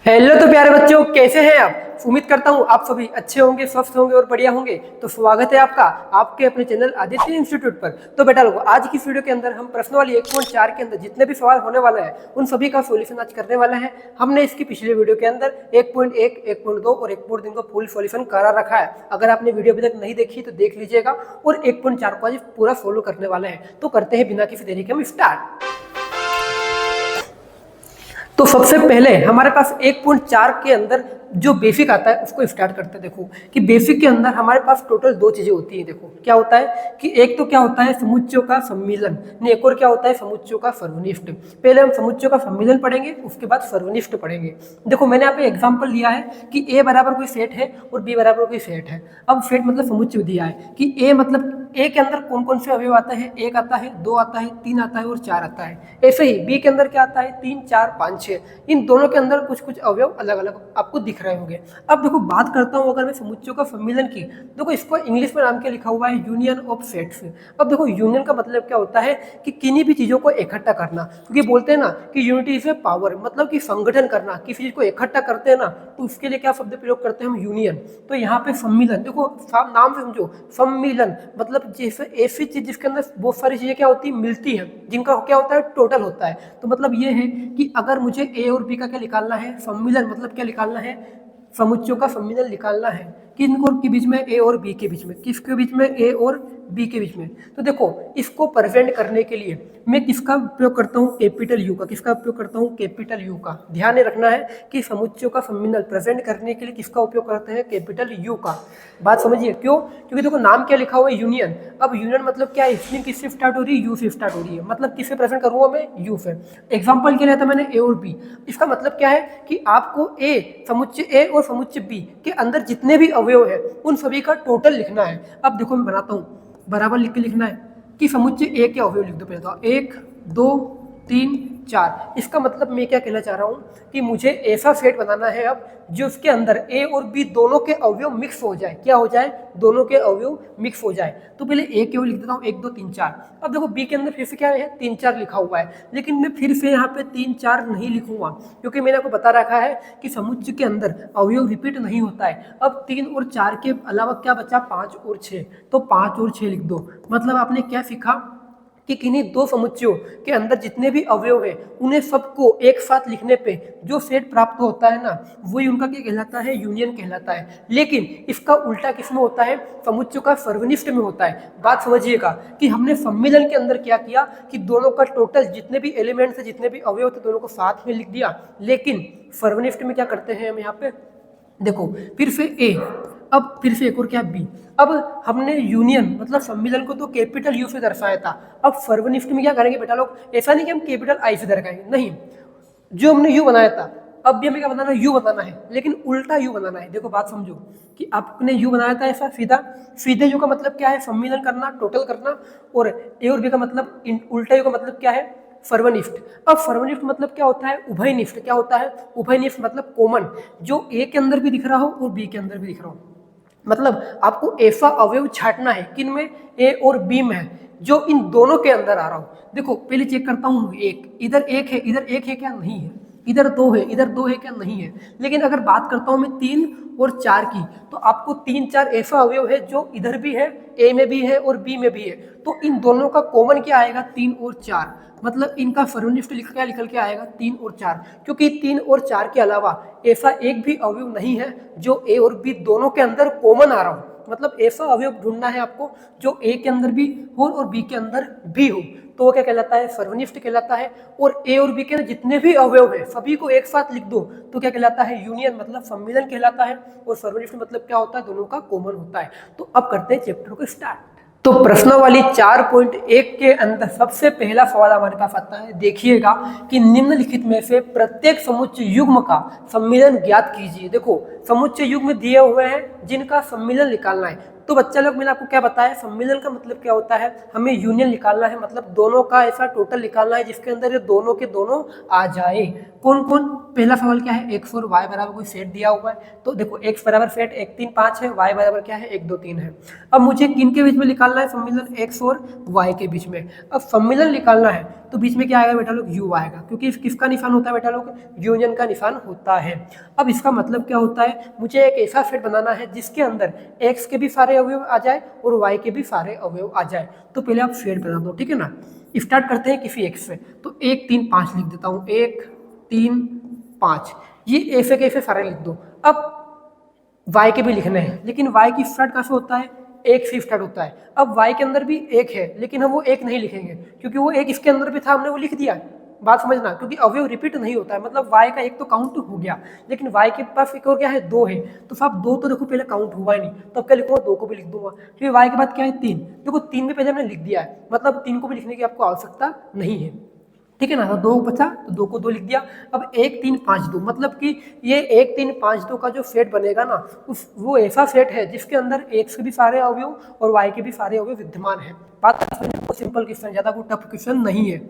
Hello तो प्यारे बच्चों, कैसे हैं आप। उम्मीद करता हूँ आप सभी अच्छे होंगे, स्वस्थ होंगे और बढ़िया होंगे। तो स्वागत है आपका आपके अपने चैनल आदित्य इंस्टीट्यूट पर। तो बेटा लोगों, आज की इस वीडियो के अंदर हम प्रश्नावली 1.4 के अंदर जितने भी सवाल होने वाले हैं उन सभी का सॉल्यूशन आज करने वाले हैं। हमने इसकी पिछले वीडियो के अंदर 1.1, 1.2 और 1.3 का फुल सॉल्यूशन करा रखा है। अगर आपने वीडियो अभी तक नहीं देखी तो देख लीजिएगा और 1.4 को आज पूरा फॉलो करने वाले हैं। तो करते हैं बिना किसी देरी के हम स्टार्ट। तो सबसे पहले हमारे पास 1.4 के अंदर जो बेसिक आता है उसको स्टार्ट करते हैं। देखो कि बेसिक के अंदर हमारे पास टोटल दो चीजें होती हैं। देखो क्या होता है कि एक तो क्या होता है समुच्चयों का सम्मिलन, एक और क्या होता है समुच्चयों का सर्वनिष्ठ। पहले हम समुच्चयों का सम्मिलन पढ़ेंगे, उसके बाद सर्वनिष्ठ पढ़ेंगे। देखो मैंने यहाँ पे एग्जाम्पल लिया है कि ए बराबर कोई सेट है और बी बराबर कोई सेट है। अब सेट मतलब समुच्चय दिया है कि ए मतलब ए के अंदर कौन कौन से अवयव आता है, एक आता है, दो आता है, तीन आता है और चार आता है। ऐसे ही बी के अंदर क्या आता है, तीन, चार, पाँच, छः। इन दोनों के अंदर कुछ कुछ अवयव अलग अलग आपको दिख रहे होंगे। अब देखो बात करता हूँ अगर मैं समुच्चयों का सम्मिलन की, देखो इसको इंग्लिश में नाम क्या लिखा हुआ है, यूनियन ऑफ सेट्स। अब देखो यूनियन का मतलब क्या होता है कि किन्हीं भी चीजों को इकट्ठा करना, क्योंकि बोलते हैं ना कि यूनिटी इज ए पावर, मतलब कि संगठन करना, किसी चीज को इकट्ठा करते हैं ना तो उसके लिए क्या शब्द प्रयोग करते हैं हम, यूनियन। तो यहाँ पे सम्मिलन, देखो नाम से समझो सम्मिलन मतलब जैसे ऐसी चीज जिसके अंदर बहुत सारी चीजें क्या होती है, मिलती है, जिनका क्या होता है टोटल होता है। तो मतलब ये है कि अगर मुझे ए और बी का क्या निकालना है, सम्मिलन मतलब क्या निकालना है, समुच्चयों का सम्मिलन निकालना है। किन के बीच में, ए और बी के बीच में। किसके बीच में, ए और बी के बीच में। तो देखो इसको प्रेजेंट करने के लिए मैं किसका उपयोग करता हूँ, कैपिटल यू का। किसका उपयोग करता हूँ, कैपिटल यू का। ध्यान रखना है कि समुच्चयों का सम्मिलन प्रेजेंट करने के लिए किसका उपयोग करते हैं, कैपिटल यू का। बात समझिए क्यों, क्योंकि देखो नाम क्या लिखा हुआ है, यूनियन। अब यूनियन मतलब क्या है, इसमें किससे स्टार्ट हो रही है, यू से स्टार्ट हो रही है। मतलब किससे प्रेजेंट करूंगा मैं, यू से। एग्जाम्पल के लिए था मैंने ए और बी। इसका मतलब क्या है कि आपको ए, समुच्चय ए और समुच्चय बी के अंदर जितने भी अवयव है उन सभी का टोटल लिखना है। अब देखो मैं बनाता हूँ, बराबर लिख के लिखना है कि समुच्चय ए के अवयव लिख दो पहले तो, एक, दो, तीन, चार। इसका मतलब मैं क्या कहना चाह रहा हूँ कि मुझे ऐसा सेट बनाना है अब जो उसके अंदर ए और बी दोनों के अवयव मिक्स हो जाए। क्या हो जाए, दोनों के अवयव मिक्स हो जाए। तो पहले ए के अवयव लिख देता हूँ, एक, दो, तीन, चार। अब देखो बी के अंदर फिर से क्या है, तीन, चार लिखा हुआ है, लेकिन मैं फिर से यहाँ पे तीन, चार नहीं लिखूंगा, क्योंकि मैंने आपको बता रखा है कि समुच्चय के अंदर अवयव रिपीट नहीं होता है। अब तीन और चार के अलावा क्या बचा, पाँच और छः। तो पाँच और छः लिख दो। मतलब आपने क्या सीखा कि किन्हीं दो समुच्चयों के अंदर जितने भी अवयव है उन्हें सबको एक साथ लिखने पे जो सेट प्राप्त होता है ना, वही उनका क्या कहलाता है, यूनियन कहलाता है। लेकिन इसका उल्टा किसमें होता है, समुच्चयों का सर्वनिष्ठ में होता है। बात समझिएगा कि हमने सम्मिलन के अंदर क्या किया कि दोनों का टोटल जितने भी एलिमेंट्स है, जितने भी अवयव थे, दोनों को साथ में लिख दिया। लेकिन सर्वनिष्ठ में क्या करते हैं हम यहाँ पे, देखो फिर से ए, अब फिर से एक और क्या, बी। अब हमने यूनियन मतलब सम्मिलन को तो कैपिटल यू से दर्शाया था। अब सर्वनिष्ठ में क्या करेंगे बेटा लोग, ऐसा नहीं कि हम कैपिटल आई से दर्शाएंगे, नहीं, जो हमने यू बनाया था अब भी हमें क्या बनाना है, यू बनाना है, लेकिन उल्टा यू बनाना है। देखो बात समझो कि आपने यू बनाया था ऐसा सीधा, सीधे यू का मतलब क्या है, सम्मिलन करना, टोटल करना। और ए और बी का मतलब, उल्टा यू का मतलब क्या है, सर्वनिष्ठ। अब सर्वनिष्ठ मतलब क्या होता है, उभयनिष्ठ। क्या होता है, उभयनिष्ठ मतलब कॉमन, जो ए के अंदर भी दिख रहा हो और बी के अंदर भी दिख रहा हो। मतलब आपको ऐसा अवयव छांटना है किन में, ए और बी में, जो इन दोनों के अंदर आ रहा हो। देखो पहले चेक करता हूँ, एक इधर एक है, इधर एक है क्या, नहीं है। इधर दो है, इधर दो है क्या, नहीं है। लेकिन अगर बात करता हूँ मैं तीन और चार की, तो आपको तीन, चार ऐसा अवयव है जो इधर भी है, ए में भी है और बी में भी है। तो इन दोनों का कॉमन क्या आएगा, तीन और चार। मतलब इनका सर्वनिष्ठ क्या निकल के आएगा, तीन और चार। क्योंकि तीन और चार के अलावा ऐसा एक भी अवयव नहीं है जो ए और बी दोनों के अंदर कॉमन आ रहा हो। मतलब ऐसा अवयव ढूंढना है आपको जो ए के अंदर भी हो और बी के अंदर भी हो, तो वो क्या कहलाता है, सर्वनिष्ठ कहलाता है। और ए और बी के जितने भी अवयव है सभी को एक साथ लिख दो तो क्या कहलाता है, यूनियन मतलब सम्मिलन कहलाता है। और सर्वनिष्ठ मतलब क्या होता है, दोनों का कॉमन होता है। तो अब करते हैं चैप्टर को स्टार्ट। तो प्रश्नावली 4.1 के अंदर सबसे पहला सवाल हमारे पास आता है। देखिएगा कि निम्नलिखित में से प्रत्येक समुच्चय युग्म का सम्मिलन ज्ञात कीजिए। देखो समुच्चय युग्म दिए हुए हैं जिनका सम्मिलन निकालना है। तो बच्चा लोग मैंने आपको क्या बताया, सम्मिलन का मतलब क्या होता है, हमें यूनियन निकालना है, मतलब दोनों का ऐसा टोटल निकालना है जिसके अंदर ये दोनों के दोनों आ जाए। कौन कौन, पहला सवाल क्या है, एक्स और वाई बराबर कोई सेट दिया हुआ है। तो देखो एक्स बराबर सेट 1, 3, 5 है, वाई बराबर क्या है, 1, 2, 3 है। अब मुझे किन के बीच में निकालना है सम्मिलन, एक्स और वाई के बीच में। अब सम्मिलन निकालना है तो बीच में क्या आएगा बेटा लोग, u आएगा, क्योंकि किसका निशान होता है बेटा लोग, यूनियन का निशान होता है। अब इसका मतलब क्या होता है, मुझे एक ऐसा सेट बनाना है जिसके अंदर x के भी सारे अवयव आ जाए और y के भी सारे अवयव आ जाए। तो पहले आप सेट बना दो, ठीक है ना। स्टार्ट करते हैं किसी x से, तो 1 3 5 लिख देता हूँ, 1 3 5, ये ऐसे के ऐसे सारे लिख दो। अब y के भी लिखने हैं, लेकिन y की स्टार्ट कहाँ से होता है, एक से स्टार्ट होता है। अब y के अंदर भी एक है, लेकिन हम वो एक नहीं लिखेंगे, क्योंकि वो एक इसके अंदर भी था, हमने वो लिख दिया। बात समझना, क्योंकि अवयव रिपीट नहीं होता है, मतलब y का एक तो काउंट हो गया, लेकिन y के पास एक और क्या है, 2 है। तो साहब 2 तो देखो पहले काउंट हुआ ही नहीं, तो अब क्या लिखूंगा, 2 को भी लिख दूंगा। फिर y के बाद क्या है, 3, देखो 3 भी पहले हमने लिख दिया है, मतलब 3 को भी लिखने की आपको आवश्यकता नहीं है, ठीक है ना। तो 2 बचा, तो 2 को 2 लिख दिया। अब 1 3 5 2, मतलब कि ये 1 3 5 2 का जो सेट बनेगा ना, वो ऐसा सेट है जिसके अंदर x के भी सारे अवयव और y के भी सारे अवयव विद्यमान है। बात सिंपल क्वेश्चन, ज्यादा कोई टफ क्वेश्चन नहीं है।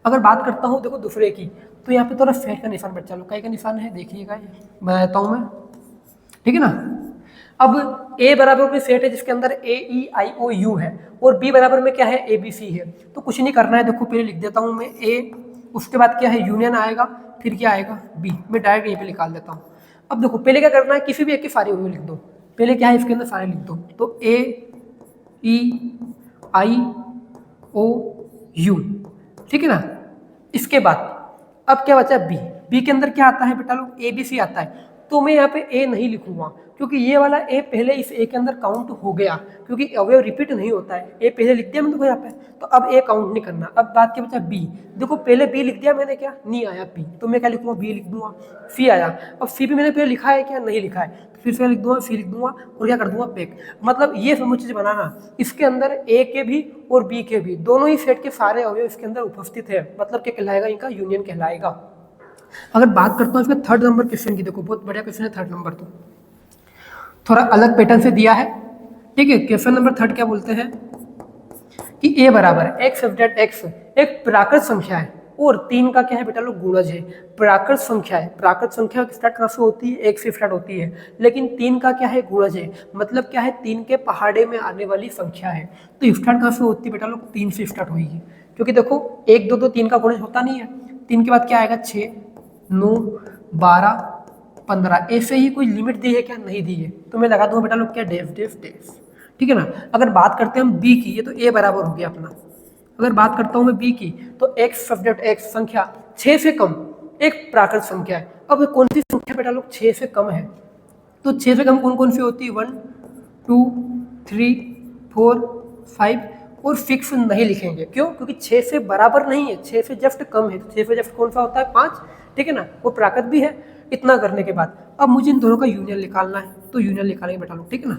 अगर बात करता हूँ देखो दूसरे की, तो यहाँ पे थोड़ा सेट का निशान बच्चा लोग का निशान है, देखिएगा ये मैं देता हूँ मैं, ठीक है ना। अब a बराबर में सेट है जिसके अंदर a e i o u है, और b बराबर में क्या है, a b c है। तो कुछ नहीं करना है, देखो पहले लिख देता हूँ मैं a, उसके बाद क्या है, यूनियन आएगा, फिर क्या आएगा b, मैं डायरेक्ट यहीं पे निकाल देता हूँ। अब देखो पहले क्या करना है, किसी भी एक के सारे अवयव लिख दो, पहले क्या है इसके अंदर सारे लिख दो, तो a e i o u, ठीक है ना। इसके बाद अब क्या बचा, b के अंदर क्या आता है बेटा लोग, a b c आता है। तो मैं यहाँ पे a नहीं लिखूंगा, क्योंकि ये वाला a पहले इस a के अंदर काउंट हो गया, क्योंकि अवयव रिपीट नहीं होता है, a पहले लिख दिया मैंने देखो यहाँ पे, तो अब a काउंट नहीं करना। अब बात क्या बचा, b, देखो पहले b लिख दिया मैंने, क्या नहीं आया b, तो मैं क्या लिखूंगा, b लिख दूंगा। c आया, अब c भी मैंने पहले लिखा है क्या, नहीं लिखा है, तो फिर से लिख दूंगा, c लिख दूंगा, और क्या कर दूंगा, पैक। मतलब ये समझ चीज बनाना, इसके अंदर a के भी और b के भी दोनों ही सेट के सारे अवयव इसके अंदर उपस्थित है, मतलब क्या कहलाएगा, इनका यूनियन कहलाएगा। अगर बात करता हूँ इसका थर्ड नंबर क्वेश्चन की, देखो बहुत बढ़िया क्वेश्चन है थर्ड नंबर, तो थोड़ा अलग पैटर्न से दिया है, ठीक है। क्वेश्चन नंबर थर्ड क्या बोलते हैं कि a बराबर x अपडेट x एक प्राकृत संख्या है और 3 का क्या है बेटा लोग, गुणज है। प्राकृत संख्या है, प्राकृत संख्या स्टार्ट कहाँ से होती है, 1 से स्टार्ट होती है, लेकिन 3 का क्या है, गुणज है, मतलब क्या है, 3 के पहाड़े में आने वाली संख्या है। तो स्टार्ट कहाँ से होती है बेटा लोग, 3 से स्टार्ट होगी, क्योंकि देखो 1 2 तो 3 का गुणज होता नहीं है। 3 के बाद क्या आएगा, 6 9 12 15, ऐसे ही कोई लिमिट दी है क्या, नहीं दी है, तो मैं लगा दूंगा बेटा लोग क्या, डेफ डेफ डेफ, ठीक है ना। अगर बात करते हैं हम b की, ये तो a बराबर हो गया अपना। अगर बात करता हूं मैं b की, तो x सब्जेक्ट x संख्या 6 से कम एक प्राकृत संख्या है। अब कौन सी संख्या बेटा लोग 6 से कम है, तो 6 से कम कौन कौन सी होती है, 1 2 3 4 5, और फिक्स नहीं लिखेंगे, क्यों, क्योंकि 6 से बराबर नहीं है, 6 से जस्ट कम है, तो 6 से जस्ट कौन सा होता है, 5, ठीक है ना, वो प्राकृत भी है। इतना करने के बाद अब मुझे इन दोनों का यूनियन निकालना है, तो यूनियन निकालेंगे बेटा लोग, ठीक है ना।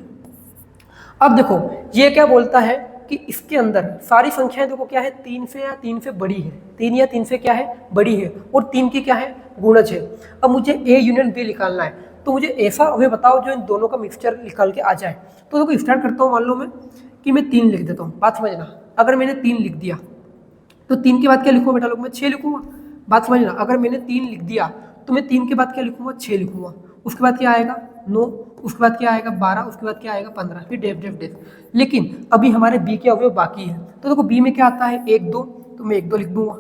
अब देखो ये क्या बोलता है कि इसके अंदर सारी संख्याएं देखो क्या है, 3 से या 3 से बड़ी है, 3 या 3 से क्या है, बड़ी है, और 3 की क्या है, गुणज है। अब मुझे a यूनियन b निकालना है, तो मुझे ऐसा अवयव बताओ जो इन दोनों का मिक्सचर निकाल के आ जाए। तो देखो स्टार्ट करता हूँ, मान लो मैं कि मैं 3 लिख देता हूँ, बात समझना। अगर मैंने 3 लिख दिया, तो 3 के बाद क्या लिखूंगा बेटा लोग, मैं 6 लिखूंगा, बात समझना। अगर मैंने 3 लिख दिया, तो मैं 3 के बाद क्या लिखूंगा, 6 लिखूंगा, उसके बाद क्या आएगा 9, उसके बाद क्या आएगा 12, उसके बाद क्या आएगा 15, फिर डेफ डेफ डेफ। लेकिन अभी हमारे b के अवयव बाकी है, तो देखो b में क्या आता है, 1 2, तो मैं 1 2 लिख दूंगा,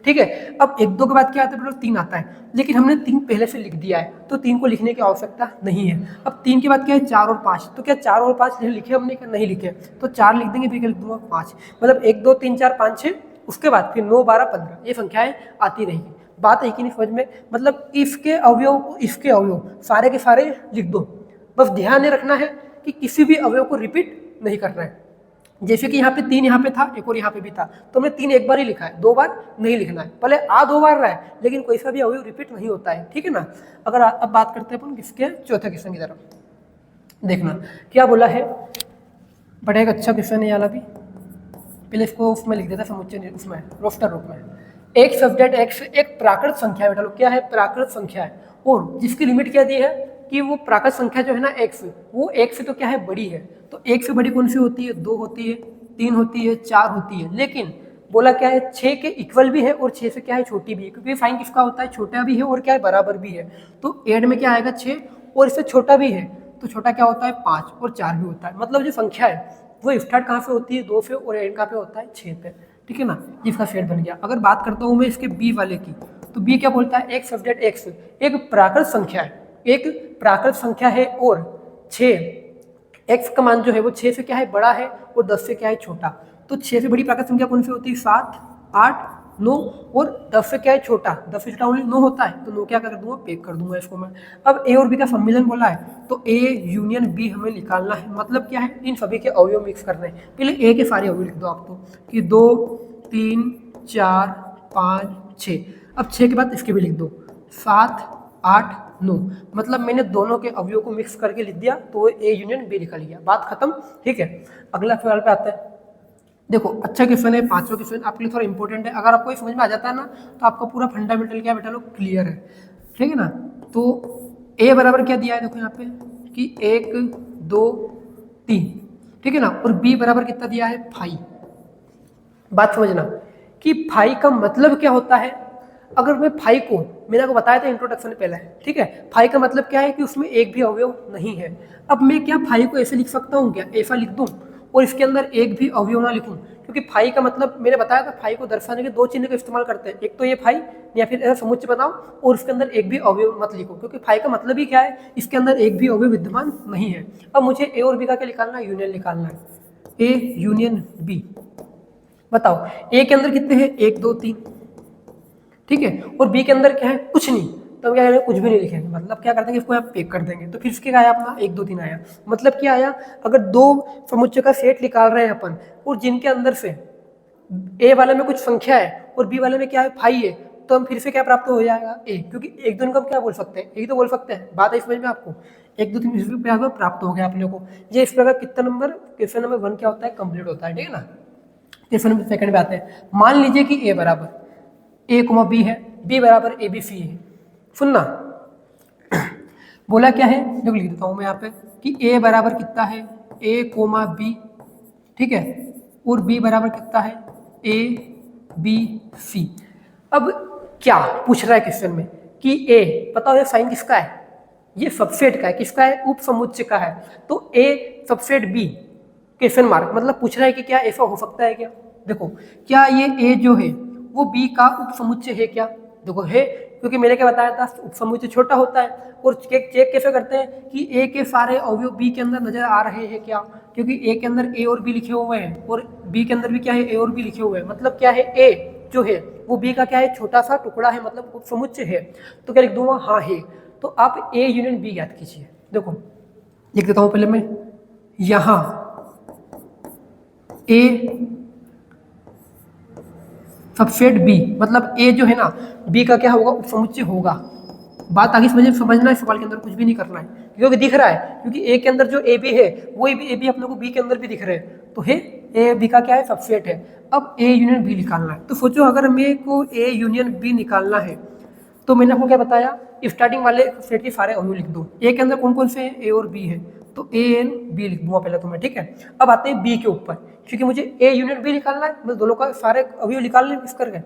ठीक है। अब 1 2 के बाद क्या आता है, 3 आता है, लेकिन हमने 3 पहले से लिख दिया है, तो 3 को लिखने की आवश्यकता नहीं है। अब 3 के बाद क्या है, 4 और 5, तो क्या 4 और 5 लिखे हमने, नहीं लिखे, तो 4 लिख देंगे, फिर क्या लिख दूंगा 5, मतलब 1 2 3 4 5 6, उसके बाद फिर 9 12 15, ये संख्याएं आती रहेंगी। बात है कि नहीं समझ में, मतलब इसके अवयव सारे के सारे लिख दो, बस ध्यान रखना है कि किसी भी अवयव को रिपीट नहीं करना है। जैसे कि यहाँ पे 3 यहाँ पे था, एक और यहाँ पे भी था, तो हमने 3 एक बार ही लिखा है, 2 बार नहीं लिखना है, भले आ 2 बार रहा है, लेकिन कोई सा भी अवयव रिपीट नहीं होता है, ठीक है ना। अगर अब बात करते हैं अपन किसके चौथे क्वेश्चन की तरफ, देखना क्या बोला है, बड़ा एक अच्छा क्वेश्चन है याला भी, पहले इसको उसमें लिख देता समुच्चय उसमें रोस्टर रूप में। एक सब्जेक्ट x एक प्राकृत संख्या है बेटा लोग, क्या है, प्राकृत संख्या है, और जिसकी लिमिट क्या दी है कि वो प्राकृत संख्या जो है ना x, वो एक से तो क्या है, बड़ी है। तो एक से बड़ी कौन सी होती है, 2 होती है, 3 होती है, 4 होती है, लेकिन बोला क्या है 6 के इक्वल भी है और 6 से क्या है, छोटी भी है, क्योंकि साइन किसका होता है, छोटा भी है और क्या है, बराबर भी है। तो एड में क्या आएगा 6, और इससे छोटा भी है, तो छोटा क्या होता है 5, और 4 भी होता है। मतलब जो संख्या है वो स्टार्ट कहाँ पे होती है, 2 पे, और एंड कहाँ पे होता है, 6 पे। ठीक है ना, ये इसका सेट बन गया। अगर बात करता हूँ मैं इसके बी वाले की, तो बी क्या बोलता है, एक सब्जेक्ट एक्स एक प्राकृत संख्या है, एक प्राकृत संख्या है और 6 एक्स का मान जो है वो 6 से क्या है बड़ा है और 10 से क्या है छोटा। तो 6 से बड़ी प्राकृत संख्या कौन सी होती है, 7, 8, 9 और 10 से क्या है छोटा, 10 से छोटा ओनली 9 होता है। तो 9 क्या कर दूंगा, पैक कर दूंगा इसको मैं। अब ए और बी का सम्मिलन बोला है, तो ए यूनियन बी हमें निकालना है। मतलब क्या है, इन सभी के अवयव मिक्स करने हैं। पहले ए के सारे अवयव लिख दो आप, तो कि 2, 3, 4, 5, 6। अब 6 के बाद इसके भी लिख दो, 7, 8, 9। मतलब मैंने दोनों के अवयव को मिक्स करके लिख दिया, तो ए यूनियन बी निकल गया, बात खत्म। ठीक है, अगला सवाल पे आते हैं। देखो अच्छा क्वेश्चन है, 5वां क्वेश्चन आपके लिए थोड़ा इंपॉर्टेंट है। अगर आपको ये समझ में आ जाता है ना, तो आपका पूरा फंडामेंटल क्या बेटा लोग क्लियर है। ठीक है ना, तो ए बराबर क्या दिया है, देखो यहाँ पे कि 1, 2, 3। ठीक है ना, और बी बराबर कितना दिया है, 5। बात समझना कि 5 का मतलब क्या होता है। अगर मैं 5 को, मैंने आपको बताया था इंट्रोडक्शन में पहले, ठीक है, 5 का मतलब क्या है कि उसमें एक भी अवयव नहीं है। अब मैं क्या 5 को ऐसे लिख सकता हूँ, क्या ऐसा लिख दूँ और इसके अंदर एक भी अवयव ना लिखूं, क्योंकि 5 का मतलब मैंने बताया था 5 को दर्शाने के 2 चिन्ह का इस्तेमाल करते हैं, एक तो ये 5 या फिर ऐसा समुच्चय बनाओ और उसके अंदर एक भी अवयव मत लिखो, क्योंकि 5 का मतलब ही क्या है, इसके अंदर एक भी अवयव विद्यमान नहीं है। अब मुझे ए और बी का क्या निकालना है, यूनियन निकालना है, ए यूनियन बी। बताओ ए के अंदर कितने हैं, 1, 2, 3। ठीक है, और बी के अंदर क्या है, कुछ नहीं। तो हम क्या करेंगे, कुछ भी नहीं लिखेंगे, मतलब क्या करते हैं कि इसको यहाँ पैक कर देंगे। तो फिर इसके क्या आया अपना, 1, 2, 3 आया। मतलब क्या आया, अगर 2 समुच्चय का सेट निकाल रहे हैं अपन और जिनके अंदर से ए वाले में कुछ संख्या है और बी वाले में क्या है, 5 है, तो हम फिर से क्या प्राप्त हो जाएगा, ए। क्योंकि 1, 2 को हम क्या बोल सकते हैं, यही तो बोल सकते हैं। बात है समझ में आपको, 1, 2, 3 इस पे प्राप्त हो गया आप लोगों को। ये इस प्रकार कितना नंबर, क्वेश्चन नंबर 1 क्या होता है, कंप्लीट होता है। ठीक है ना, क्वेश्चन नंबर सेकंड पे आते हैं। मान लीजिए कि ए बराबर ए कोमा बी है, बी बराबर ए बी सी है। सुनना, बोला क्या है, देखो लिख देता हूं मैं यहाँ पे कि ए बराबर कितना है, ए कोमा बी। ठीक है, और बी बराबर कितना है, ए बी सी। अब क्या पूछ रहा है क्वेश्चन में कि ए, बताओ ये साइन किसका है, ये सबसेट का है, किसका है, उप समुच्चय का है। तो ए सबसेट बी क्वेश्चन मार्क, मतलब पूछ रहा है कि क्या ऐसा हो सकता है क्या। देखो क्या ये ए जो है वो बी का उप समुच्चय है क्या, देखो है, क्योंकि मैंने क्या बताया था उप समुच्चय छोटा होता है। और चेक कैसे करते हैं कि ए के सारे अवयव बी के अंदर नजर आ रहे हैं क्या, क्योंकि ए के अंदर ए और बी लिखे हुए हैं और बी के अंदर भी क्या है, ए और बी लिखे हुए हैं। मतलब क्या है, ए जो है वो बी का क्या है, छोटा सा टुकड़ा है, मतलब उप समुच्चय है। तो क्या लिख दूंगा, हाँ है। तो आप ए यूनियन बी याद कीजिए। देखो लिख देता हूं पहले मैं, यहां ए सबसेट बी, मतलब ए जो है ना बी का क्या होगा, उपसमुच्चय होगा। बात आगे समझना है, सवाल के अंदर कुछ भी नहीं करना है, क्योंकि दिख रहा है, क्योंकि ए के अंदर जो ए बी है वही भी ए बी अपने को बी के अंदर भी दिख रहे हैं, तो है ए बी का क्या है, सबसेट है। अब ए यूनियन बी निकालना है। तो सोचो अगर मेरे को ए यूनियन बी निकालना है, तो मैंने आपको क्या बताया, स्टार्टिंग वाले सेट के सारे अवयव लिख दो। ए के अंदर कौन कौन से हैं, ए और बी है, तो ए एन बी लिख दूंगा पहले तो मैं। ठीक है, अब आते हैं बी के ऊपर, क्योंकि मुझे ए यूनियन बी निकालना है, मैं दोनों का सारे अवयव निकालने मिक्स करके।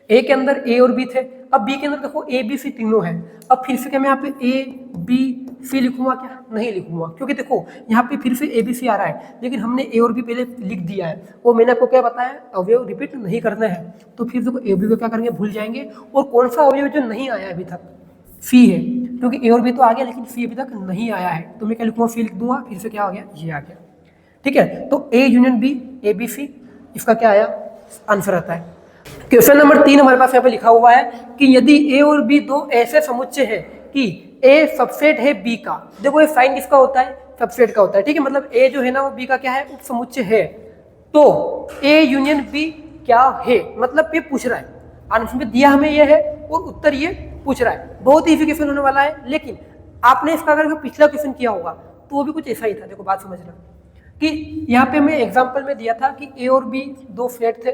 ए के अंदर ए और बी थे, अब बी के अंदर देखो ए बी सी तीनों हैं। अब फिर से क्या मैं यहाँ पे ए बी सी लिखूंगा क्या, नहीं लिखूंगा, क्योंकि देखो यहाँ पे फिर से ए बी सी आ रहा है, लेकिन हमने ए और बी पहले लिख दिया है। और मैंने आपको क्या बताया, अवयव रिपीट नहीं करने हैं। तो फिर देखो ए बी को क्या करेंगे, भूल जाएंगे। और कौन सा अवयव जो नहीं आया अभी तक, सी है, क्योंकि ए और बी तो आ गया लेकिन सी अभी तक नहीं आया है। तो मैं क्या लिखूंगा, सी लिख दूंगा, फिर से क्या आ गया, ये आ गया। ठीक है, तो A union B, A B C, इसका क्या आया, आंसर आता है। क्वेश्चन नंबर 3 हमारे पास यहाँ पे लिखा हुआ है कि यदि ए और बी दो ऐसे समुच्चय है कि ए सबसेट है बी का। देखो ये साइन किसका होता है, सबसेट का होता है। ठीक है, मतलब ए जो है ना वो बी का क्या है, उप समुच्चय है। तो ए यूनियन बी क्या है, मतलब ये पूछ रहा है, आंसर में दिया हमें ये है और उत्तर ये पूछ रहा है। बहुत इजी क्वेश्चन होने वाला है, लेकिन आपने इसका अगर पिछला क्वेश्चन किया होगा तो वो भी कुछ ऐसा ही था। देखो बात समझना कि यहाँ पे मैं एग्जांपल में दिया था कि ए और बी दो फ्लैट थे,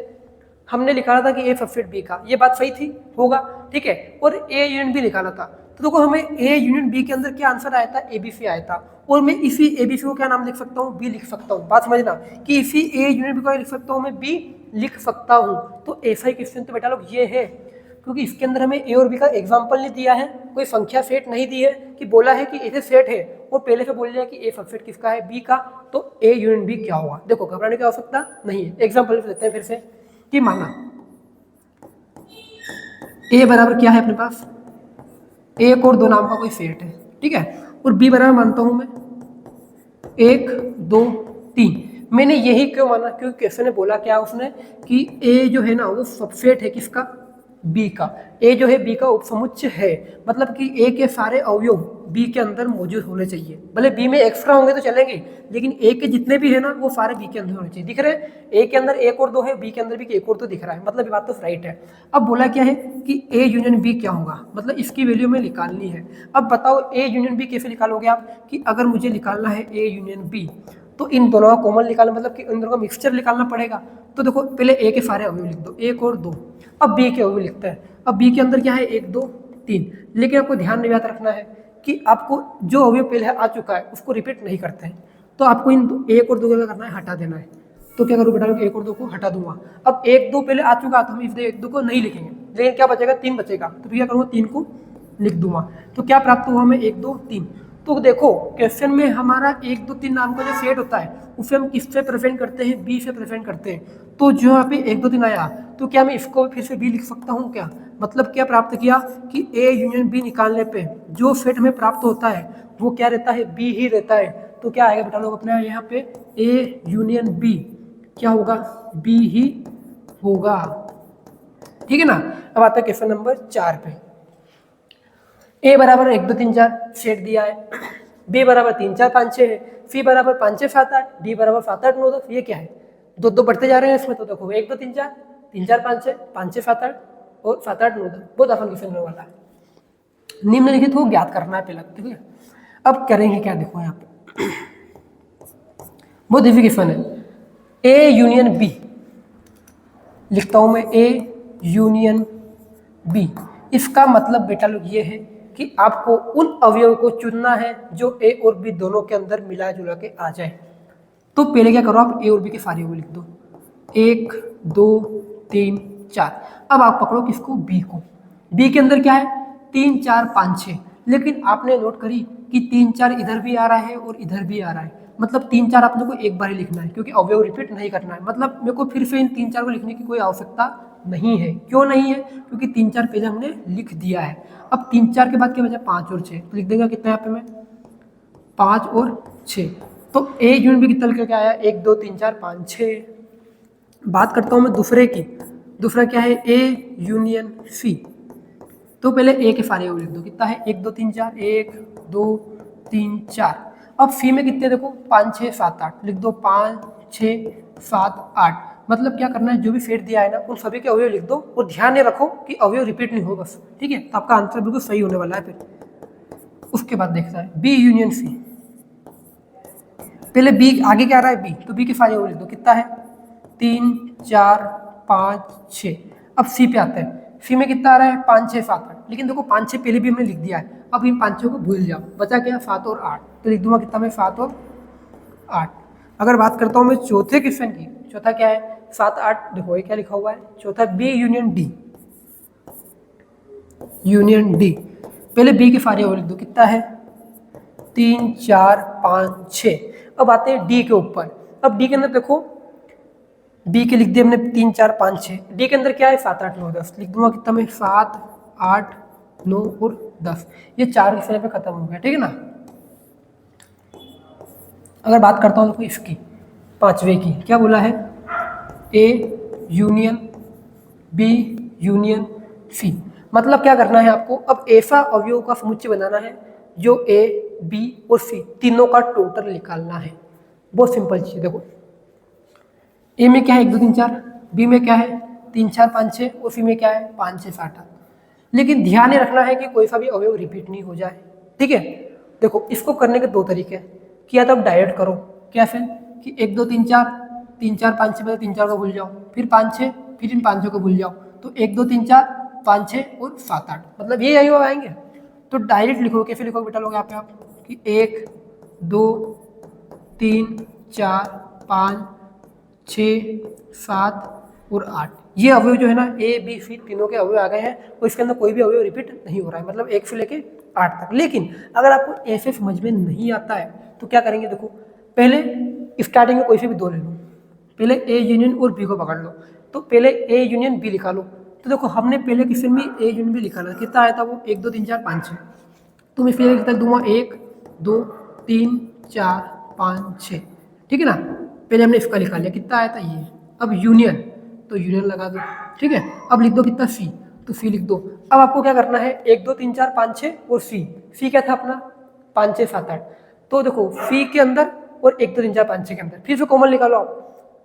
हमने निकाला था कि ए सबसेट बी का, ये बात सही थी, होगा। ठीक है, और ए यूनियन बी निकाला था। तो देखो हमें ए यूनियन बी के अंदर क्या आंसर आया था, ए बी सी आया था। और मैं इसी ए बी सी को क्या नाम लिख सकता हूँ, बी लिख सकता हूँ। बात समझना कि इसी ए यूनियन बी को लिख सकता हूँ मैं, बी लिख सकता हूँ। तो ऐसा ही क्वेश्चन तो बेटा लोग ये है, क्योंकि इसके अंदर हमें ए और बी का एग्जाम्पल नहीं दिया है, कोई संख्या सेट नहीं दी है कि बोला है कि ऐसे सेट है और पहले से बोल लिया कि ए सबसेट किसका है, बी का, तो ए यूनियन बी क्या होगा। देखो घबराने की आवश्यकता नहीं है। एग्जाम्पल देते हैं फिर से कि माना ए बराबर क्या है अपने पास, एक और दो नाम का कोई सेट है, ठीक है, और बी बराबर मानता हूं मैं 1 2 3। मैंने यही क्यों माना, क्योंकि क्वेश्चन ने बोला क्या उसने कि ए जो है ना वो सबसेट है किसका, बी का। ए जो है बी का उपसमुच्चय है, मतलब कि ए के सारे अवयव बी के अंदर मौजूद होने चाहिए। भले बी में एक्स्ट्रा होंगे तो चलेंगे, लेकिन ए के जितने भी है ना वो सारे बी के अंदर होने चाहिए। दिख रहे हैं, ए के अंदर 1 और 2 है, बी के अंदर भी 1 और 2 दिख रहा है, मतलब ये बात तो राइट है। अब बोला क्या है कि ए यूनियन बी क्या होगा, मतलब इसकी वैल्यू में निकालनी है। अब बताओ ए यूनियन बी कैसे निकालोगे आप, कि अगर मुझे निकालना है ए यूनियन बी तो इन दोनों का कॉमन निकालना, मतलब कि इन दोनों का मिक्सचर निकालना पड़ेगा। तो देखो पहले ए के सारे अवयव लिख दो, 1 और 2। अब बी के अवयव लिखते हैं। अब बी के अंदर क्या है, 1 2 3। लेकिन आपको ध्यान में याद रखना है कि आपको जो अवयव पहले आ चुका है उसको रिपीट नहीं करते हैं, तो आपको इन 1 और 2 का करना है, हटा देना है। तो क्या करूँ बेटा, 1 और 2 को हटा दूंगा। अब 1 2 पहले आ चुका तो हम इस 1 2 को नहीं लिखेंगे, लेकिन क्या बचेगा, 3 बचेगा, तो क्या करूँगा, 3 को लिख दूंगा। तो क्या प्राप्त हुआ हमें, 1 2 3। तो देखो क्वेश्चन में हमारा 1 2 3 नाम का जो सेट होता है उसे हम किससे प्रेजेंट करते हैं, बी से प्रेजेंट करते हैं। तो जो यहाँ पे 1 2 3 आया, तो क्या मैं इसको फिर से बी लिख सकता हूँ क्या, मतलब क्या प्राप्त किया कि ए यूनियन बी निकालने पे जो सेट हमें प्राप्त होता है वो क्या रहता है, बी ही रहता है। तो क्या आएगा बेटा लोग अपने यहाँ पे, ए यूनियन बी क्या होगा, बी ही होगा, ठीक है ना। अब आता है क्वेश्चन नंबर 4 पे। ए बराबर 1 2 3 4 सेट दिया है, बी बराबर 3 4 5 6 है, सी बराबर 5 6 7 8, डी बराबर 7 8 9 10। ये क्या है, दो दो बढ़ते जा रहे हैं इसमें। तो देखो 1 2 3 4 3 4 5 6 5 6 7 8 और 7 8 9 10। बहुत आसान क्वेश्चन होने वाला है। निम्नलिखित को ज्ञात करना है पहले, ठीक है। अब करेंगे क्या, देखो यहाँ पे बहुत इजी क्वेश्चन है। ए यूनियन बी लिखता हूं मैं, ए यूनियन बी। इसका मतलब बेटा लोग ये है कि आपको उन अवयव को चुनना है जो ए और बी दोनों के अंदर मिला जुला के आ जाए। तो पहले क्या करो, आप ए और बी के सारे अवयव लिख दो, 1 2 3 4। अब आप पकड़ो किसको, बी को। बी के अंदर क्या है, 3 4 5 6। लेकिन आपने नोट करी कि 3 4 इधर भी आ रहा है और इधर भी आ रहा है, मतलब 3 4 अपने को एक बार ही लिखना है, क्योंकि अवयव रिपीट नहीं करना है। मतलब मेरे को फिर से इन 3 4 को लिखने की कोई आवश्यकता नहीं है। क्यों नहीं है, क्योंकि 3 4 पहले हमने लिख दिया है। अब 3 4 के बाद क्या बचा, 5 और 6। तो लिख देंगे कितना यहाँ पे मैं, 5 और 6। तो ए यूनियन बी कितना लिख के आया, 1 2 3 4 5 6। बात करता हूँ मैं दूसरे की। दूसरा क्या है, ए यूनियन सी। तो पहले ए के सारे लिख दो, कितना है, 1 2 3 4 1 2 3 4। अब सी में कितने देखो, 5 6 7 8। लिख दो 5 6 7 8। मतलब क्या करना है, जो भी सेट दिया है ना उन सभी के अवयव लिख दो, और ध्यान ये रखो कि अवयव रिपीट नहीं हो बस, ठीक है। तो आपका आंसर बिल्कुल सही होने वाला है। फिर उसके बाद देखता है बी यूनियन सी। पहले बी आगे क्या आ रहा है, बी, तो बी के सारे अवयव लिख दो, कितना है, 3 4 5 6। अब सी पे आते हैं। सी में कितना आ रहा है, 5 6 7 8। लेकिन देखो 5 6 पहले भी हमने लिख दिया है, अब इन 5 6 को भूल जाओ, बचा क्या, 7 और 8। तो लिख दूंगा कितना मैं, 7 और 8। अगर बात करता हूँ मैं चौथे क्वेश्चन की, चौथा क्या है, 7 8। देखो ये क्या लिखा हुआ है, चौथा B union D. Union D, पहले बी के सारे लिख दो, कितना है, 3 4 5 6। अब आते हैं डी के ऊपर। अब डी के अंदर देखो, बी के लिख दिए हमने 3 4 5 6। डी के अंदर क्या है, 7 8 9 10। लिख दूंगा कितना मैं, 7 8 9 और 10। ये 4 क्वेश्चन पे खत्म हो गया, ठीक है ना। अगर बात करता हूँ देखो इसकी, पांचवे की, क्या बोला है, A union B union C. मतलब क्या करना है आपको, अब ऐसा अवयव का समुच्चय बनाना है जो ए बी और सी तीनों का टोटल निकालना है। बहुत सिंपल चीज। देखो ए में क्या है, 1 2 3 4, बी में क्या है 3 4 5 6 और सी में क्या है 5 6 7 8। लेकिन ध्यान रखना है कि कोई सा भी अवयव रिपीट नहीं हो जाए, ठीक है। देखो इसको करने के दो तरीके हैं, किया तो आप डायरेक्ट करो, कैसे कि 1 2 3 4 3 4 5 6 3 4 को भूल जाओ, फिर 5 6, फिर इन 5 को भूल जाओ, तो 1 2 3 4 5 6 और 7 8, मतलब ये अवयव आएंगे। तो डायरेक्ट लिखो, कैसे लिखो बेटा लोग यहाँ पे आप कि 1 2 3 4 5 6 7 और 8। ये अवयव जो है ना ए बी सी तीनों के अवयव आ गए हैं और इसके अंदर कोई भी अवयव रिपीट नहीं हो रहा है, मतलब 1 से लेके 8 तक। लेकिन अगर आपको ऐसे समझ में नहीं आता है तो क्या करेंगे, देखो पहले स्टार्टिंग में कोई से भी दो ले लो, पहले ए यूनियन और बी को पकड़ लो, तो पहले ए यूनियन बी लिखा लो। तो देखो हमने पहले क्वेश्चन में ए यूनियन बी लिखा था, कितना आया था वो 1 2 3 4 5 6, तो मैं फिर कितना दूंगा 1 2 3 4 5 6, ठीक है ना। पहले हमने इसका लिखा लिया, कितना आया था ये। अब यूनियन, तो यूनियन लगा दो, ठीक है। अब लिख दो कितना सी, तो सी लिख दो। अब आपको क्या करना है, 1 2 3 4 5 6 और सी क्या था अपना 5 6 7 8, तो देखो सी के अंदर और 1 2 3 4 5 6 के अंदर फिर से कॉमन निकालो आप,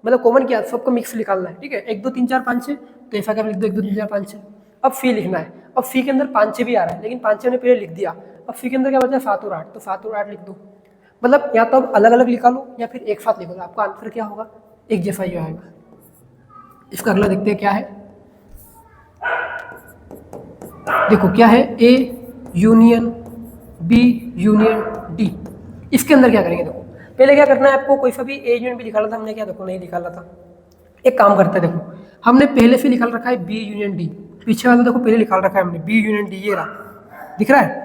मतलब कॉमन क्या सबको मिक्स निकालना है, ठीक है। 1 2 3 4 5 6, तो ऐसा क्या लिख दो 1 2 3 4 5 6। अब फी लिखना है, अब फी के अंदर 5 6 भी आ रहा है, लेकिन 5 6 हमने पहले लिख दिया। अब फी के अंदर क्या बचा 7 और 8, तो 7 और 8 लिख दो। मतलब या तो आप अलग अलग निकालो या फिर एक साथ लिखो, आपका आंसर क्या होगा, एक जैसा ही आएगा। इसका अगला देखते हैं क्या है। देखो क्या है, A union B union D. इसके अंदर क्या करेंगे, देखो पहले क्या करना है आपको, कोई सा भी ए यूनियन बी निकाला था हमने, क्या देखो नहीं निकाला था। एक काम करते हैं, देखो हमने पहले से निकाल रखा है बी यूनियन डी, पीछे वाला देखो पहले निकाल रखा है हमने बी यूनियन डी, ये रहा दिख रहा है।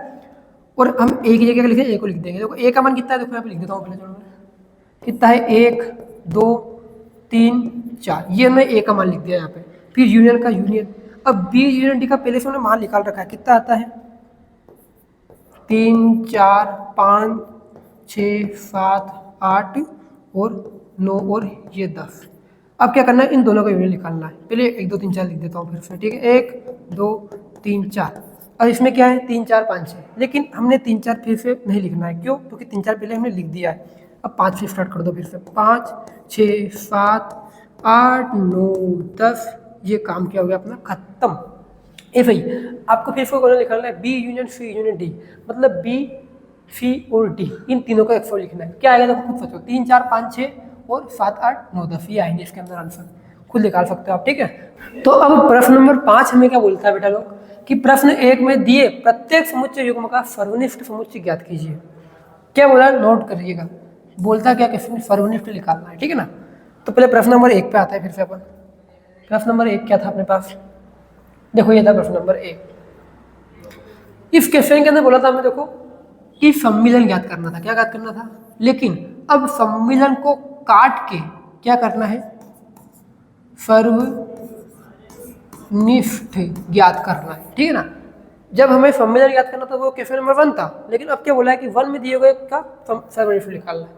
और हम ए की जगह लिखे ए को लिख देंगे। देखो ए का मान कितना है, देखो यहाँ पे लिख देता हूँ पहले, चलो कितना है 1 2 3 4, ये मैं ए का मान लिख दिया यहाँ पे। फिर यूनियन का यूनियन, अब बी यूनियन डी का पहले से हमने मान निकाल रखा है, कितना आता है 3 4 5 6 7 8 और 9 और ये 10। अब क्या करना है, इन दोनों का यूनियन निकालना है। पहले 1 2 3 4 लिख देता हूँ फिर से, ठीक है 1 2 3 4। और इसमें क्या है 3 4 5 6, लेकिन हमने 3 4 फिर से नहीं लिखना है, क्यों, क्योंकि 3 4 पहले हमने लिख दिया है। अब 5 से स्टार्ट कर दो फिर से, 5 6 7 8 9 10, ये काम क्या हो गया अपना खत्म। ए भाई आपको फिर से निकालना है B union C union D, मतलब बी सी और डी इन तीनों का एक्सो लिखना है। क्या आएगा देखो खुद सोचो, 3 4 5 6 और 7 8 9 10, ये आएंगे इसके अंदर आंसर, खुद निकाल सकते हो आप, ठीक है। तो अब प्रश्न नंबर 5 हमें क्या बोलता है बेटा लोग, कि प्रश्न 1 में दिए प्रत्येक समुच्चय युग्म का सर्वनिष्ठ समुच्चय ज्ञात कीजिए। क्या बोला, नोट करिएगा, बोलता क्या किसी सर्वनिष्ठ निकालना है, ठीक है ना। तो पहले प्रश्न नंबर 1 पे आता है फिर से अपन। प्रश्न नंबर 1 क्या था अपने पास, देखो ये था प्रश्न नंबर 1। इस क्वेश्चन के अंदर बोला था हमें, देखो कि सम्मिलन ज्ञात करना था, क्या ज्ञात करना था, लेकिन अब सम्मिलन को काट के क्या करना है, सर्वनिष्ठ ज्ञात करना है, ठीक है ना। जब हमें सम्मिलन ज्ञात करना था वो क्वेश्चन नंबर 1 था, लेकिन अब क्या बोला है कि 1 में दिए गए का सर्वनिष्ठ निकालना है।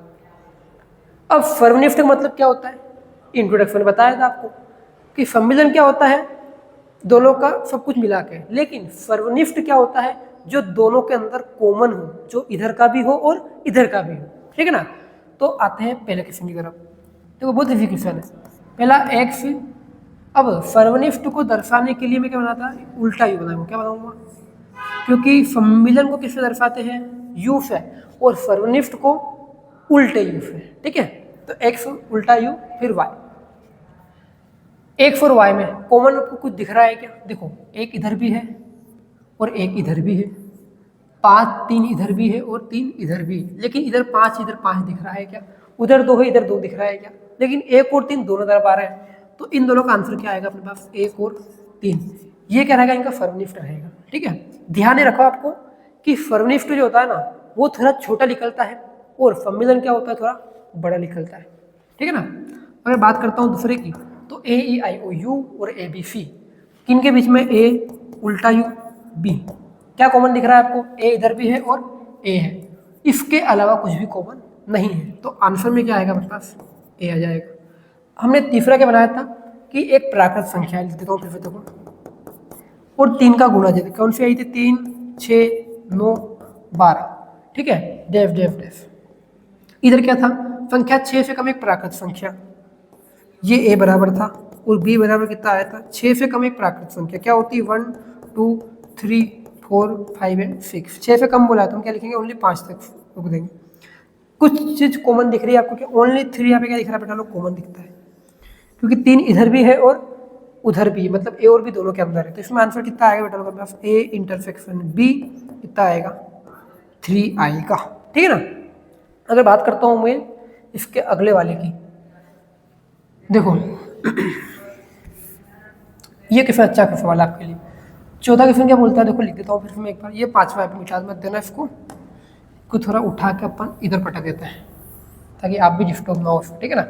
अब सर्वनिष्ठ मतलब क्या होता है, इंट्रोडक्शन में बताया था आपको कि सम्मिलन क्या होता है, दोनों का सब कुछ मिला के। लेकिन सर्वनिष्ठ क्या होता है, जो दोनों के अंदर कॉमन हो, जो इधर का भी हो और इधर का भी हो, ठीक है ना। तो आते हैं पहले क्वेश्चन की तरफ। देखो बहुत इजी क्वेश्चन है, पहला एक्स। अब सर्वनिष्ठ को दर्शाने के लिए मैं क्या बनाता, उल्टा यू बनाऊंगा। क्या बनाऊंगा, क्योंकि सम्मिलन को किससे दर्शाते हैं, यू से, और सर्वनिष्ठ को उल्टे यू से, ठीक है। तो एक्स उल्टा यू फिर वाई। एक्स और वाई में कॉमन आपको कुछ दिख रहा है क्या, देखो एक इधर भी है और एक इधर भी है, 5 3 इधर भी है और 3 इधर भी है, लेकिन इधर 5 इधर 5 दिख रहा है क्या, उधर 2 है इधर 2 दिख रहा है क्या, लेकिन 1 और 3 दोनों तरफ आ रहे हैं। तो इन दोनों का आंसर क्या आएगा अपने पास, 1 और 3, ये क्या रहेगा, इनका सर्वनिष्ठ रहेगा, ठीक है। ध्यान रखो आपको कि सर्वनिष्ठ जो होता है ना वो थोड़ा छोटा निकलता है और सम्मिलन क्या होता है थोड़ा बड़ा निकलता है, ठीक है ना। अगर बात करता हूँ दूसरे की, तो ए ई आई ओ यू और ए बी सी, किन के बीच में, ए उल्टा यू बी, क्या कॉमन दिख रहा है आपको, ए इधर भी है और ए है, इसके अलावा कुछ भी कॉमन नहीं है। तो आंसर में क्या आएगा मेरे पास, ए आ जाएगा। हमने तीसरा क्या बनाया था कि एक प्राकृत संख्या लिख देता हूँ फिर से, देखो और 3 का गुणा देते, कौन सी आई थी, 3 6 9 12, ठीक है, डेफ डेफ डेफ। इधर क्या था, संख्या 6 से कम एक प्राकृत संख्या, ये ए बराबर था और बी बराबर कितना आया था, 6 से कम एक प्राकृत संख्या क्या होती है, 1 2 3 4 5 एंड 6, 6 से कम बोला तो हम क्या लिखेंगे, ओनली 5 तक रुक देंगे। कुछ चीज कॉमन दिख रही है आपको, क्या ओनली 3 यहाँ पे क्या दिख रहा है बेटा लोग, कॉमन दिखता है, क्योंकि 3 इधर भी है और उधर भी, मतलब ए और बी दोनों के अंदर है। तो इसमें आंसर कितना आएगा बेटा लोग, पास ए इंटरसेक्शन बी कितना आएगा, 3 आएगा, ठीक है ना। अगर बात करता हूँ मैं इसके अगले वाले की, देखो ये कितना अच्छा सवाल आपके लिए। 14 क्वेश्चन क्या बोलता है, देखो लिख देता हूँ फिर मैं एक बार। ये 5वां है, मिटा मत देना इसको, को थोड़ा उठा के अपन इधर पटक देते हैं ताकि आप भी डिस्टर्ब ना हो, ठीक है ना।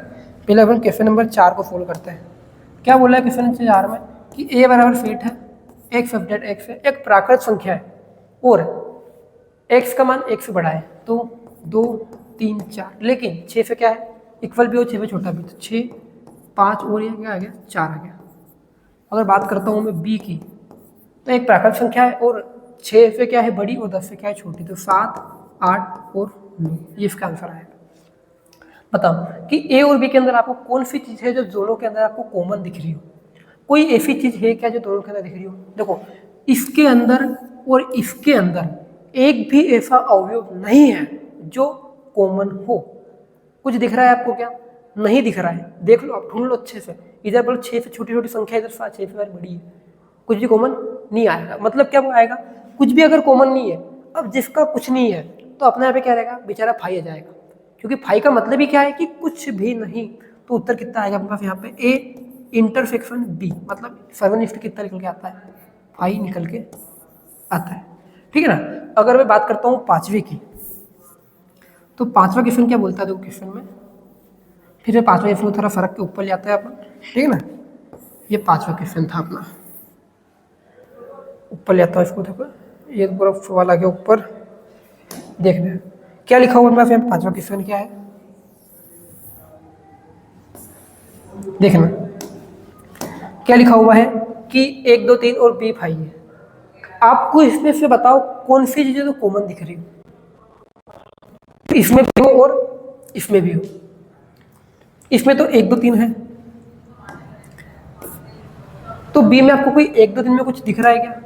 पहले अपन क्वेश्चन नंबर 4 को सोल्व करते हैं। क्या बोला है क्वेश्चन नंबर 4 में कि ए बराबर फेट है, एक्स अपडेट एक्स है, एक प्राकृत संख्या है और एक्स का मान 1 से बड़ा है, तो 2 3 4, लेकिन 6 से क्या है इक्वल भी हो, 6 से छोटा भी, तो 6 5 और ये क्या आ गया 4 आ गया। अगर बात करता हूँ मैं बी की, तो एक प्राकृत संख्या है और 6 से क्या है बड़ी और 10 से क्या है छोटी, तो 7 8 और 9, ये इसका आंसर आएगा। बताओ कि ए और बी के अंदर आपको कौन सी चीज़ है जो दोनों के अंदर आपको कॉमन दिख रही हो। कोई ऐसी चीज़ है क्या जो दोनों के अंदर दिख रही हो। देखो इसके अंदर और इसके अंदर एक भी ऐसा अवयव नहीं है जो कॉमन हो। कुछ दिख रहा है आपको क्या, नहीं दिख रहा है, देख लो आप, ढूंढ लो अच्छे से। इधर बोलो 6 से छोटी छोटी संख्या, इधर 6 से बड़ी है, कुछ भी कॉमन नहीं आएगा। मतलब क्या वो आएगा, कुछ भी अगर कॉमन नहीं है। अब जिसका कुछ नहीं है तो अपने यहाँ पे क्या रहेगा, बेचारा फाई आ जाएगा, क्योंकि फाई का मतलब ही क्या है कि कुछ भी नहीं। तो उत्तर कितना आएगा अपने पास यहाँ पे, ए इंटरसेक्शन बी, मतलब सर्वनिष्ठ कितना निकल के आता है, फाई निकल के आता है, ठीक है ना। अगर मैं बात करता हूँ 5वीं की, तो 5वां क्वेश्चन क्या बोलता है, देखो क्वेश्चन में फिर 5वां क्वेश्चन को थोड़ा फर्क के ऊपर ले आता है अपन, ठीक है ना। ये 5वां क्वेश्चन था अपना, ऊपर ले आता हूँ इसको, देखो ये पूरा वाला के ऊपर देखना क्या लिखा हुआ है। 5वां क्वेश्चन क्या है देखना, क्या लिखा हुआ है कि 1 2 3 और बी फाई है। आपको इसमें से बताओ कौन सी चीजें तो कॉमन दिख रही हो, इसमें भी हो और इसमें भी हो। इसमें तो 1 2 3 है, तो बी में आपको कोई 1 2 3 में कुछ दिख रहा है क्या,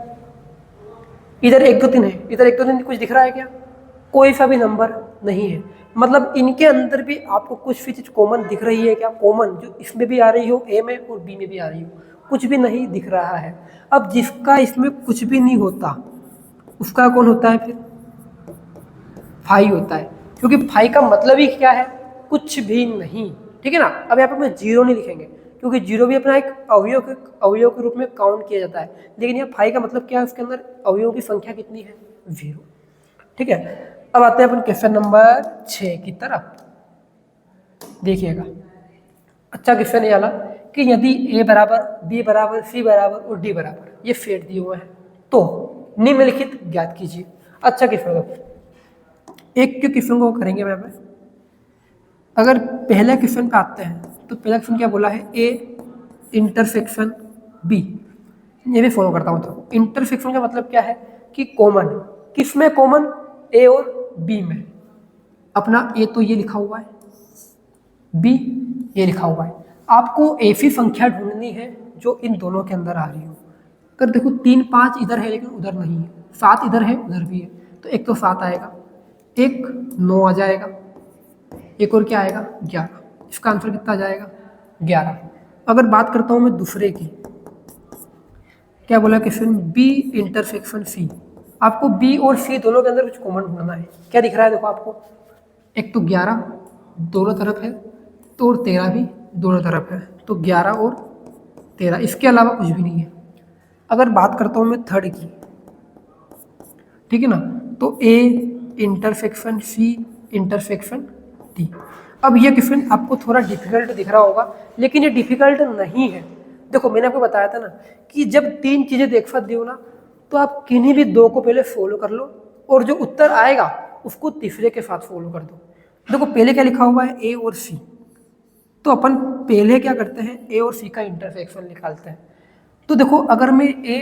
इधर 1 2 3 है, इधर 1 2 3 कुछ दिख रहा है क्या, कोई सा भी नंबर नहीं है। मतलब इनके अंदर भी आपको कुछ भी चीज कॉमन दिख रही है क्या, कॉमन जो इसमें भी आ रही हो, ए में और बी में भी आ रही हो, कुछ भी नहीं दिख रहा है। अब जिसका इसमें कुछ भी नहीं होता उसका कौन होता है फिर, फाई होता है, क्योंकि फाई का मतलब ही क्या है, कुछ भी नहीं, ठीक है ना। अब यहाँ पे मैं जीरो नहीं लिखेंगे, क्योंकि जीरो भी अपना एक अवयव के रूप में काउंट किया जाता है, लेकिन यहाँ फाई का मतलब क्या है, उसके अंदर अवयवों की संख्या कितनी है, 0, ठीक है। अब आते हैं अपन क्वेश्चन नंबर 6 की तरफ, देखिएगा। अच्छा क्वेश्चन ये वाला कि यदि ए बराबर बी बराबर सी बराबर और डी बराबर ये फेट दिए हुए हैं तो निम्नलिखित ज्ञात कीजिए। अच्छा क्वेश्चन, एक के क्वेश्चन को करेंगे मैं। अगर पहले क्वेश्चन पे आते हैं तो पहला क्वेश्चन क्या बोला है, ए इंटरसेक्शन बी, ये भी फॉलो करता हूँ। तो इंटरसेक्शन का मतलब क्या है कि कॉमन, किसमें कॉमन, ए और बी में। अपना ए तो ये लिखा हुआ है, बी ये लिखा हुआ है, आपको ऐसी संख्या ढूंढनी है जो इन दोनों के अंदर आ रही हो। अगर देखो 3 5 इधर है लेकिन उधर नहीं है, 7 इधर है उधर भी है, तो एक तो 7 आएगा, एक 9 आ जाएगा, एक और क्या आएगा 11, इसका आंसर कितना आ जाएगा 11। अगर बात करता हूँ मैं दूसरे की, क्या बोला क्वेश्चन, बी इंटरसेक्शन सी, आपको बी और सी दोनों के अंदर कुछ कॉमन ढूंढना है। क्या दिख रहा है देखो आपको, एक तो 11 दोनों तरफ है, तो और 13 भी दोनों तरफ है, तो 11 और 13, इसके अलावा कुछ भी नहीं है। अगर बात करता हूँ मैं थर्ड की, ठीक है ना, तो A intersection C intersection D. अब ये क्वेश्चन आपको थोड़ा डिफिकल्ट दिख रहा होगा, लेकिन ये डिफिकल्ट नहीं है। देखो मैंने आपको बताया था ना कि जब 3 चीजें देख सकते हो ना, तो आप किन्हीं भी 2 को पहले फॉलो कर लो और जो उत्तर आएगा उसको तीसरे के साथ फॉलो कर दो। देखो पहले क्या लिखा हुआ है, ए और सी, तो अपन पहले क्या करते हैं, ए और सी का इंटरसेक्शन निकालते हैं। तो देखो अगर मैं ए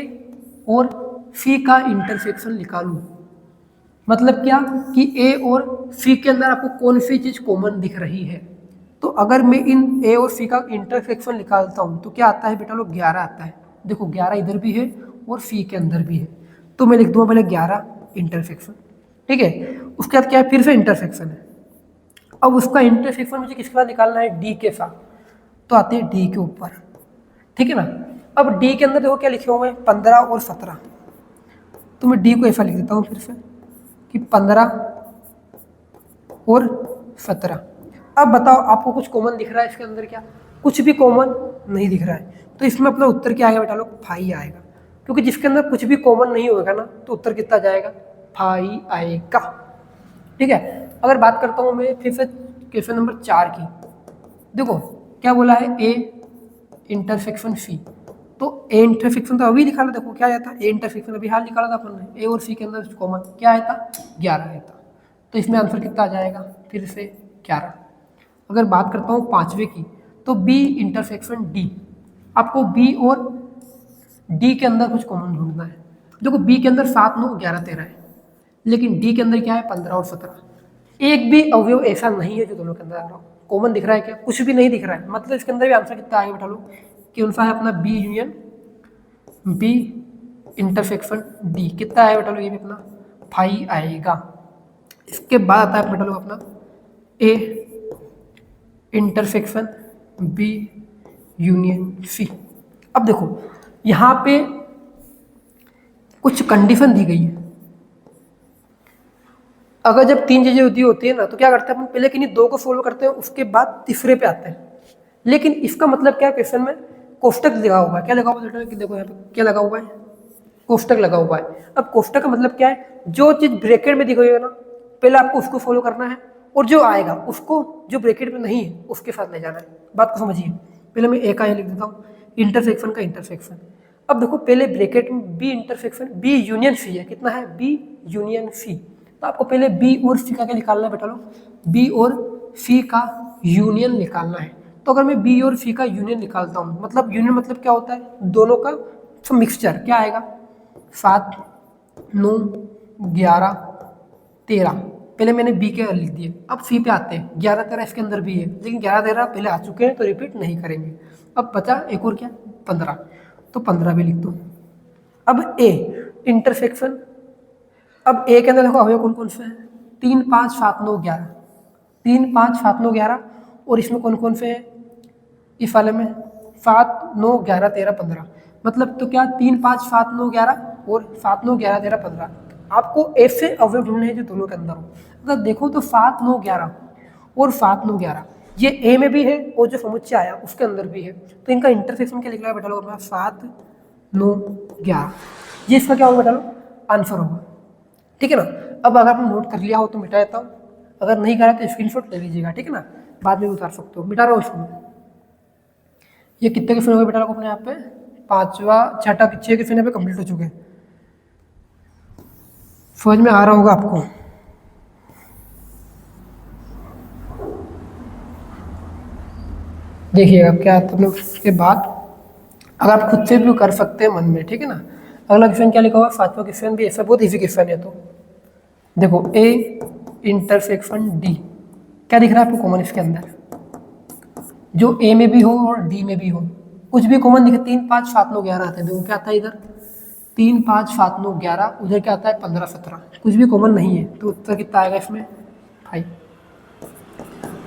और सी का इंटरसेक्शन निकालूं, मतलब क्या कि ए और सी के अंदर आपको कौन सी चीज कॉमन दिख रही है। तो अगर मैं इन ए और सी का इंटरसेक्शन निकालता हूं तो क्या आता है बेटा लोग, 11 आता है। देखो 11 इधर भी है और सी के अंदर भी है, तो मैं लिख दूंगा पहले 11 इंटरसेक्शन, ठीक है। उसके बाद क्या है, फिर से इंटरसेक्शन है। अब उसका इंटरसेक्शन मुझे किसके साथ निकालना है, डी के साथ, तो आते हैं डी के ऊपर, ठीक है ना। अब डी के अंदर देखो क्या लिखे हुए हैं, 15 और 17, तो मैं डी को ऐसा लिख देता हूँ फिर से कि 15 और 17। अब बताओ आपको कुछ कॉमन दिख रहा है इसके अंदर क्या, कुछ भी कॉमन नहीं दिख रहा है, तो इसमें अपना उत्तर क्या आएगा बेटा लोग, फाई आएगा। क्योंकि जिसके अंदर कुछ भी कॉमन नहीं होगा ना तो उत्तर कितना जाएगा, 5 आएगा। ठीक है, अगर बात करता हूँ मैं फिर से क्वेश्चन नंबर 4 की। देखो क्या बोला है, ए इंटरसेक्शन सी। तो ए इंटरसेक्शन तो अभी निकाला, देखो क्या आया था, ए इंटरसेक्शन अभी हाल निकाला था अपन ने, ए और सी के अंदर कॉमन क्या आया था, 11 आया था। तो इसमें आंसर कितना आ जाएगा, फिर से 11। अगर बात करता हूँ 5वें की, तो बी इंटरसेक्शन डी। आपको बी और डी के अंदर कुछ कॉमन ढूंढना है। देखो बी के अंदर 7, 9, 11, 13 है, लेकिन डी के अंदर क्या है, 15 और 17। एक भी अवयव ऐसा नहीं है जो दोनों के अंदर आ रहा हो। कॉमन दिख रहा है क्या, कुछ भी नहीं दिख रहा है, मतलब इसके अंदर भी आंसर कितना आएगा बैठा लो, कौन सा है अपना, B union B intersection D. कितना आएगा बेटा लोग, ये भी अपना 5 आएगा। इसके बाद आता है बेटा लोग अपना A intersection B union C. अब देखो यहाँ पे कुछ कंडीशन दी गई है। अगर जब 3 चीजें होती है ना तो क्या करते हैं अपन, पहले किन्हीं 2 को फॉलो करते हैं, उसके बाद तीसरे पे आते हैं। लेकिन इसका मतलब क्या है, क्वेश्चन में कोष्टक लगा हुआ है। क्या लगा हुआ है, देखो यहाँ पे क्या लगा हुआ है, कोष्टक लगा हुआ है। अब कोष्टक का मतलब क्या है, जो चीज ब्रैकेट में दी गई है ना पहले आपको उसको फॉलो करना है, और जो आएगा उसको जो ब्रैकेट में नहीं है उसके साथ ले जाना है। बात को समझिए, पहले मैं ए का लिख देता हूँ, इंटरसेक्शन का इंटरसेक्शन। अब देखो पहले ब्रैकेट में B intersection B union C है, कितना है, बी यूनियन सी। तो आपको पहले बी और सी का क्या निकालना है बेटा लोग, बी और सी का यूनियन निकालना है। तो अगर मैं बी और सी का यूनियन निकालता हूँ, मतलब यूनियन मतलब क्या होता है, दोनों का मिक्सचर, क्या आएगा, 7, 9, 11, 13। पहले मैंने बी के लिख दिए, अब सी पे आते हैं। 11, 13 इसके अंदर भी है, लेकिन 11, 13 पहले आ चुके हैं तो रिपीट नहीं करेंगे। अब बचा एक और क्या, 15, तो 15 भी लिख दो। अब ए इंटरसेक्शन, अब ए के अंदर देखो अवयव कौन कौन से हैं, 3, 5, 7, 9, 11, 3, 5, 7, 9, 11, और इसमें कौन कौन से हैं, इस वाले में 7, 9, 11, 13, 15। मतलब तो क्या, 3, 5, 7, 9, 11 और 7, 9, 11, 13, 15। आपको ऐसे अवयव ढूंढने हैं जो दोनों के अंदर हो। अगर देखो तो 7, 9, 11 और 7, 9, 11 ये ए में भी है और जो समुच्चय आया उसके अंदर भी है। तो इनका इंटरसेक्शन क्या निकला बेटा लोग, 7, 9, 11। ये इसका क्या होगा बेटा लोग, आंसर होगा। ठीक है ना। अब अगर आपने नोट कर लिया हो तो मिटा देता हूँ, अगर नहीं करा तो स्क्रीनशॉट ले लीजिएगा, ठीक है ना, बाद में उतार सकते हो। मिटा रहा हूँ इसको। ये कितने क्वेश्चन हो गए बेटा लोग अपने यहाँ पे, 5वां 6ठा 6 क्वेश्चन यहाँ पे कंप्लीट हो चुके हैं। समझ में आ रहा होगा आपको। देखिएगा क्या तुमने उसके बाद अगर आप खुद से भी कर सकते हैं मन में, ठीक है ना। अगला क्वेश्चन क्या लिखा हुआ, 5वां क्वेश्चन भी ऐसा बहुत इजी क्वेश्चन है। तो देखो ए इंटरसेक्शन डी, क्या दिख रहा है आपको कॉमन इसके अंदर, जो ए में भी हो और डी में भी हो, कुछ भी कॉमन दिखे। 3, 5, 7, 9, 11 आते हैं, देखो क्या आता है इधर, 3, 5, 7, 9, 11, उधर क्या आता है 15, 17, कुछ भी कॉमन नहीं है, तो उत्तर कितना आएगा इसमें, 5।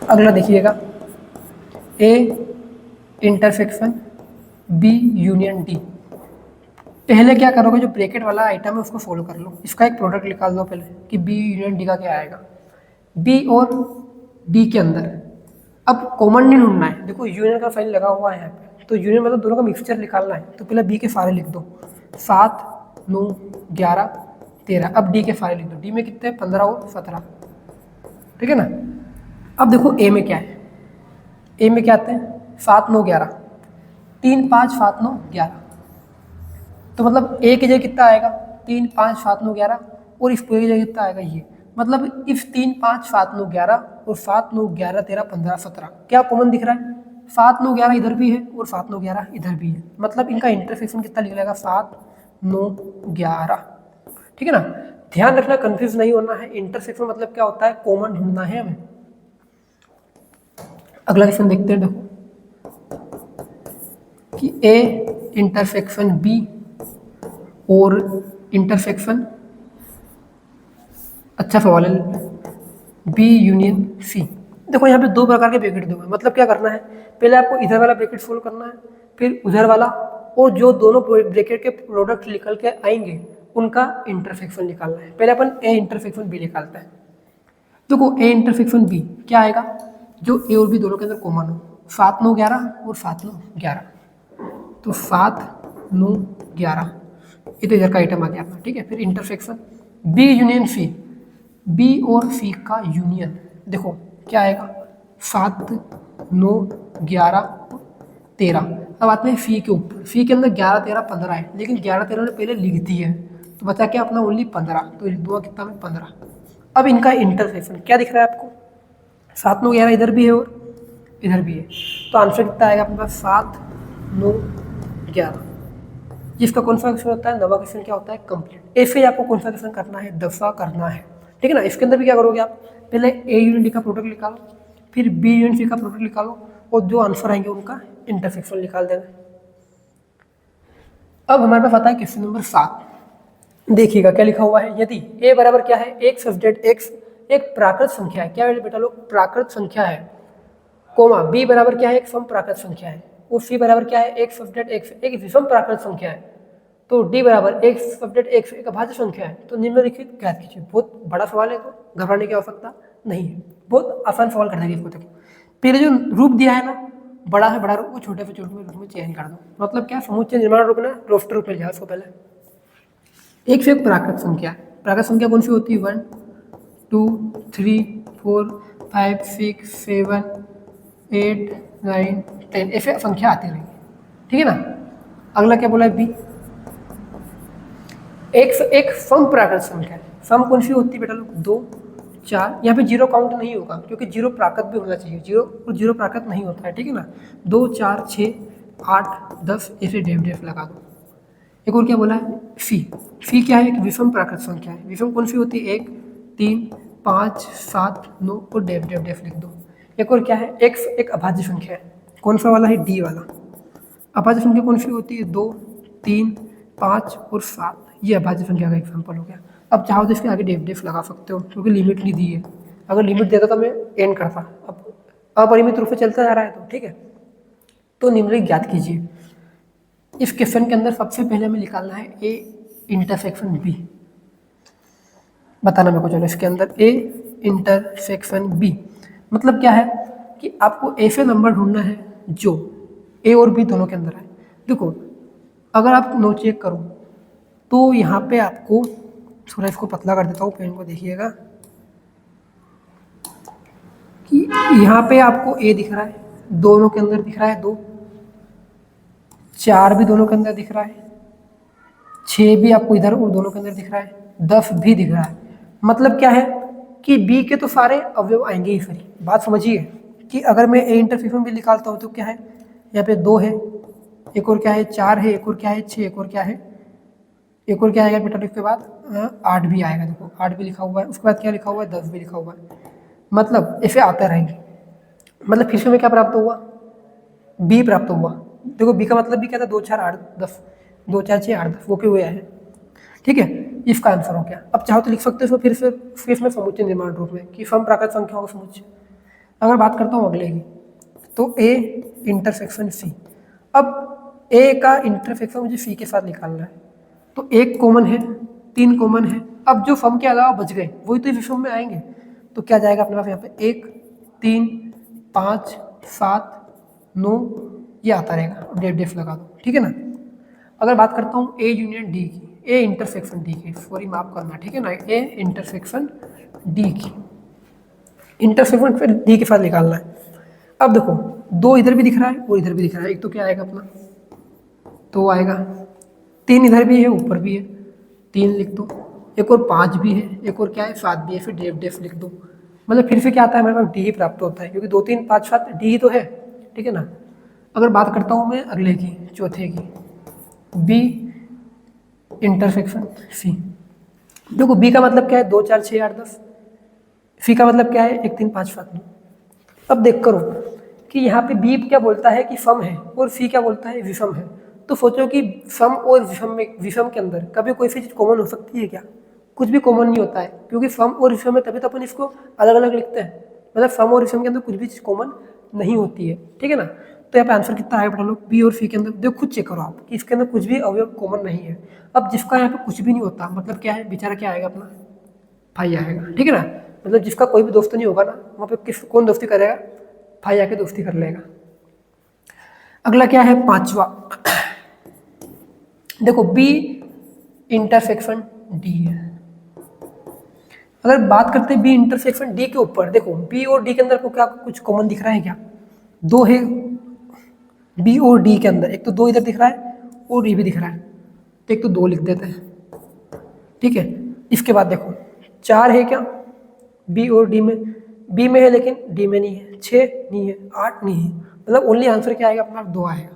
अगला देखिएगा, A intersection B union D. पहले क्या करोगे, जो ब्रैकेट वाला आइटम है उसको फॉलो कर लो, इसका एक प्रोडक्ट निकाल दो पहले कि बी यूनियन डी का क्या आएगा। बी और डी के अंदर अब कॉमन नहीं ढूंढना है, देखो यूनियन का साइन लगा हुआ है यहाँ पे, तो यूनियन मतलब दोनों का मिक्सचर निकालना है। तो पहले बी के सारे लिख दो, 7, 9, 11, 13। अब डी के सारे लिख दो, डी में कितने, 15 और 17, ठीक है ना। अब देखो ए में क्या है, ए में क्या आते हैं, 7, 9, 11, 3, 5, 7, 9, 11। तो मतलब ए की जगह कितना आएगा, 3, 5, 7, 9, 11, और इस पूरे की जगह कितना आएगा ये, मतलब इस 3, 5, 7, 9, 11 और 7, 9, 11, 13, 15, 17 क्या कॉमन दिख रहा है, 7, 9, 11 इधर भी है और 7, 9, 11 इधर भी है। मतलब इनका इंटरसेक्शन कितना निकलेगा, 7, 9, 11, ठीक है ना। ध्यान रखना, कंफ्यूज नहीं होना है। इंटरसेक्शन मतलब क्या होता है, कॉमन ढूंढना है हमें। अगला क्वेश्चन देखते हैं, देखो कि ए इंटरसेक्शन बी और इंटरसेक्शन, अच्छा सवाल है, बी यूनियन सी। देखो यहाँ पे 2 प्रकार के ब्रैकेट दूंगा, मतलब क्या करना है, पहले आपको इधर वाला ब्रैकेट सोल्व करना है, फिर उधर वाला, और जो दोनों ब्रैकेट के प्रोडक्ट निकल के आएंगे उनका इंटरसेक्शन निकालना है। पहले अपन ए इंटरसेक्शन बी निकालते हैं। देखो ए इंटरसेक्शन बी क्या आएगा, जो ए और बी दोनों के अंदर कॉमन हो, 7, 9, 11 और 7, 9, 11। तो 7, 9, 11 ये तो इधर का आइटम आ गया अपना, ठीक है। फिर intersection B union C, B और सी का यूनियन, देखो क्या आएगा 7 9 11 13। अब आते हैं फी के ऊपर, फी के अंदर 11 13 15 है, लेकिन 11 13 ने पहले लिख दी है, तो बचा क्या अपना ओनली 15, तो लिख दूंगा कितना में 15। अब इनका इंटरसेक्शन क्या दिख रहा है आपको, 7 9 11 इधर भी है और इधर भी है, तो आंसर कितना आएगा अपने पास 7 9 11, जिसका कौन सा क्वेश्चन होता है, नवा क्वेश्चन क्या होता है, कंप्लीट। ऐसे ही आपको कौन सा क्वेश्चन करना है, दफा करना है, ठीक है ना। इसके अंदर भी क्या करोगे आप, पहले ए यूनियन डी का प्रोडक्ट निकालो, फिर बी यूनियन सी का प्रोडक्ट निकालो, और जो आंसर आएंगे उनका इंटरसेक्शन निकाल देना। अब हमारे पास आता है क्वेश्चन नंबर 7, देखिएगा क्या लिखा हुआ है, यदि ए बराबर क्या है, एक सब्जेक्ट एक्स एक प्राकृत संख्या है, क्या है बेटा लोग, प्राकृत संख्या है, कोमा बी बराबर क्या है, एक सम प्राकृत संख्या है, और सी बराबर क्या है, एक सब्जेक्ट एक्स एक विषम प्राकृत संख्या है, तो डी बराबर एक सब्जेक्ट एक्स एक अभाज्य संख्या है, तो निम्नलिखित ज्ञात कीजिए। बहुत बड़ा सवाल है, तो घबराने की आवश्यकता नहीं है, बहुत आसान सवाल कर देंगे इसको। देखो पहले जो रूप दिया है ना, बड़ा है बड़ा रूप को छोटे से छोटे रूप में चेंज कर दो, मतलब क्या, समुच्चय निर्माण रूप ना रोस्टर रूप में जाए उसको पहले। एक से एक प्राकृत संख्या, प्राकृत संख्या कौन सी होती है, 1 2 3 4 5 6 7 8 9 10, ऐसे संख्या आती रहेगी, ठीक है ना। अगला क्या बोला है, बी एक सम प्राकृत संख्या है, सम कौन सी होती है बेटा लोग, 2 4, यहाँ पे जीरो काउंट नहीं होगा क्योंकि जीरो प्राकृत भी होना चाहिए, जीरो प्राकृत नहीं होता है, ठीक है ना। 2 4 6 8 10 ऐसे डेफ लगा दो। एक और क्या बोला है, फी क्या है, एक विषम प्राकृत संख्या है, विषम कौन सी होती है, 1 3 5 7 9 और डेफ लिख दो। एक और क्या है, एक्स एक अभाज्य संख्या है, कौन सा वाला है, डी वाला। अभाज्य संख्या कौन सी होती है, 2 3 5 और 7, ये अभाज्य संख्या का एग्जाम्पल हो गया। अब चाहो तो इसके आगे डेफ लगा सकते हो क्योंकि लिमिट नहीं दी है, अगर लिमिट देता तो मैं एंड करता, अब अपरिमित रूप से चलता जा रहा है, तो ठीक है। तो निम्नलिखित ज्ञात कीजिए। इस क्वेश्चन के अंदर सबसे पहले हमें निकालना है ए इंटरसेक्शन बी, बताना मेरे को, चलो इसके अंदर ए इंटरसेक्शन बी मतलब क्या है कि आपको ऐसे नंबर ढूंढना है जो ए और बी दोनों के अंदर है। देखो अगर आप नो चेक करो तो यहाँ पे आपको, थोड़ा इसको पतला कर देता हूँ पेन को, देखिएगा कि यहाँ पे आपको ए दिख रहा है, दोनों के अंदर दिख रहा है 2, 4 भी दोनों के अंदर दिख रहा है, 6 भी आपको इधर और दोनों के अंदर दिख रहा है, 10 भी दिख रहा है। मतलब क्या है कि बी के तो सारे अवयव आएंगे ही सही। बात समझिए कि अगर मैं ए इंटरसेक्शन भी निकालता हूँ तो क्या है, यहाँ पे 2 है, एक और क्या है 4 है, एक और क्या है 6, एक और क्या है, एक और क्या आएगा बेटा, इसके बाद 8 भी आएगा, देखो 8 भी लिखा हुआ है, उसके बाद क्या लिखा हुआ है, 10 भी लिखा हुआ है। मतलब ऐसे आते रहेंगे, मतलब फिर से हमें क्या प्राप्त हुआ, बी प्राप्त हुआ। देखो बी का मतलब भी क्या था, 2 4 8 10, 2 4 6 8 10, वो क्यों हुआ है, ठीक है। इसका आंसर हो गया। अब चाहो तो लिख सकते हो फिर से इसमें समुच्चय निर्माण रूप में कि सम प्राकृत संख्याओं का समुच्चय। अगर बात करता हूँ अगले की, तो ए इंटरसेक्शन सी। अब ए का इंटरसेक्शन मुझे सी के साथ निकालना है, तो एक कॉमन है, 3 कॉमन है, अब जो सम के अलावा बच गए वही तो इस सम में आएंगे, तो क्या जाएगा अपने पास यहाँ पे 1 3 5 7 9, ये आता रहेगा, डेफ लगा दो, ठीक है ना। अगर बात करता हूँ ए यूनियन डी की, ए इंटरसेक्शन डी की, सॉरी माफ करना, ठीक है ना, ए इंटरसेक्शन डी की, इंटरसेक्शन फिर डी के साथ निकालना है। अब देखो 2 इधर भी दिख रहा है और इधर भी दिख रहा है, एक तो क्या आएगा अपना, 2 आएगा, 3 इधर भी है ऊपर भी है, 3 लिख दो, एक और 5 भी है, एक और क्या है 7 भी है, फिर डेफ लिख दो। मतलब फिर से क्या आता है, हमारे पास डी ही प्राप्त होता है क्योंकि 2 3 5 7 डी ही तो है, ठीक है ना। अगर बात करता हूँ मैं अगले की, चौथे की, बी इंटरसेक्शन सी। देखो बी का मतलब क्या है, 2 4 6 8 10, सी का मतलब क्या है, 1 3 5 7 9। अब देख करो कि यहाँ पे बी क्या बोलता है कि सम है और सी क्या बोलता है, विषम है। तो सोचो कि सम और विषम के अंदर कभी कोई सी चीज़ कॉमन हो सकती है क्या, कुछ भी कॉमन नहीं होता है, क्योंकि सम और विषम में तभी तो अपन इसको अलग अलग लिखते हैं, मतलब सम और विषम के अंदर कुछ भी चीज़ कॉमन नहीं होती है, ठीक है ना। तो यहाँ पे आंसर कितना आएगा बता लो, बी और सी के अंदर देखो, खुद चेक करो आप कि इसके अंदर कुछ भी अवयव कॉमन नहीं है। अब जिसका यहाँ पे कुछ भी नहीं होता मतलब क्या है, बेचारा क्या आएगा, अपना भाई आएगा, ठीक है ना। मतलब जिसका कोई भी दोस्त नहीं होगा ना, वहाँ पे कौन दोस्ती करेगा, भाई आके दोस्ती कर लेगा। अगला क्या है, 5वां, देखो बी इंटरसेक्शन डी है। अगर बात करते हैं बी इंटरसेक्शन डी के ऊपर, देखो बी और डी के अंदर को क्या कुछ कॉमन दिख रहा है क्या? दो है बी और डी के अंदर, एक तो दो इधर दिख रहा है और ये भी दिख रहा है, तो एक तो दो लिख देते हैं, ठीक है। इसके बाद देखो 4 है क्या बी और डी में, बी में है लेकिन डी में नहीं है, 6 नहीं है, 8 नहीं है, मतलब ओनली आंसर क्या आएगा अपना 2 आएगा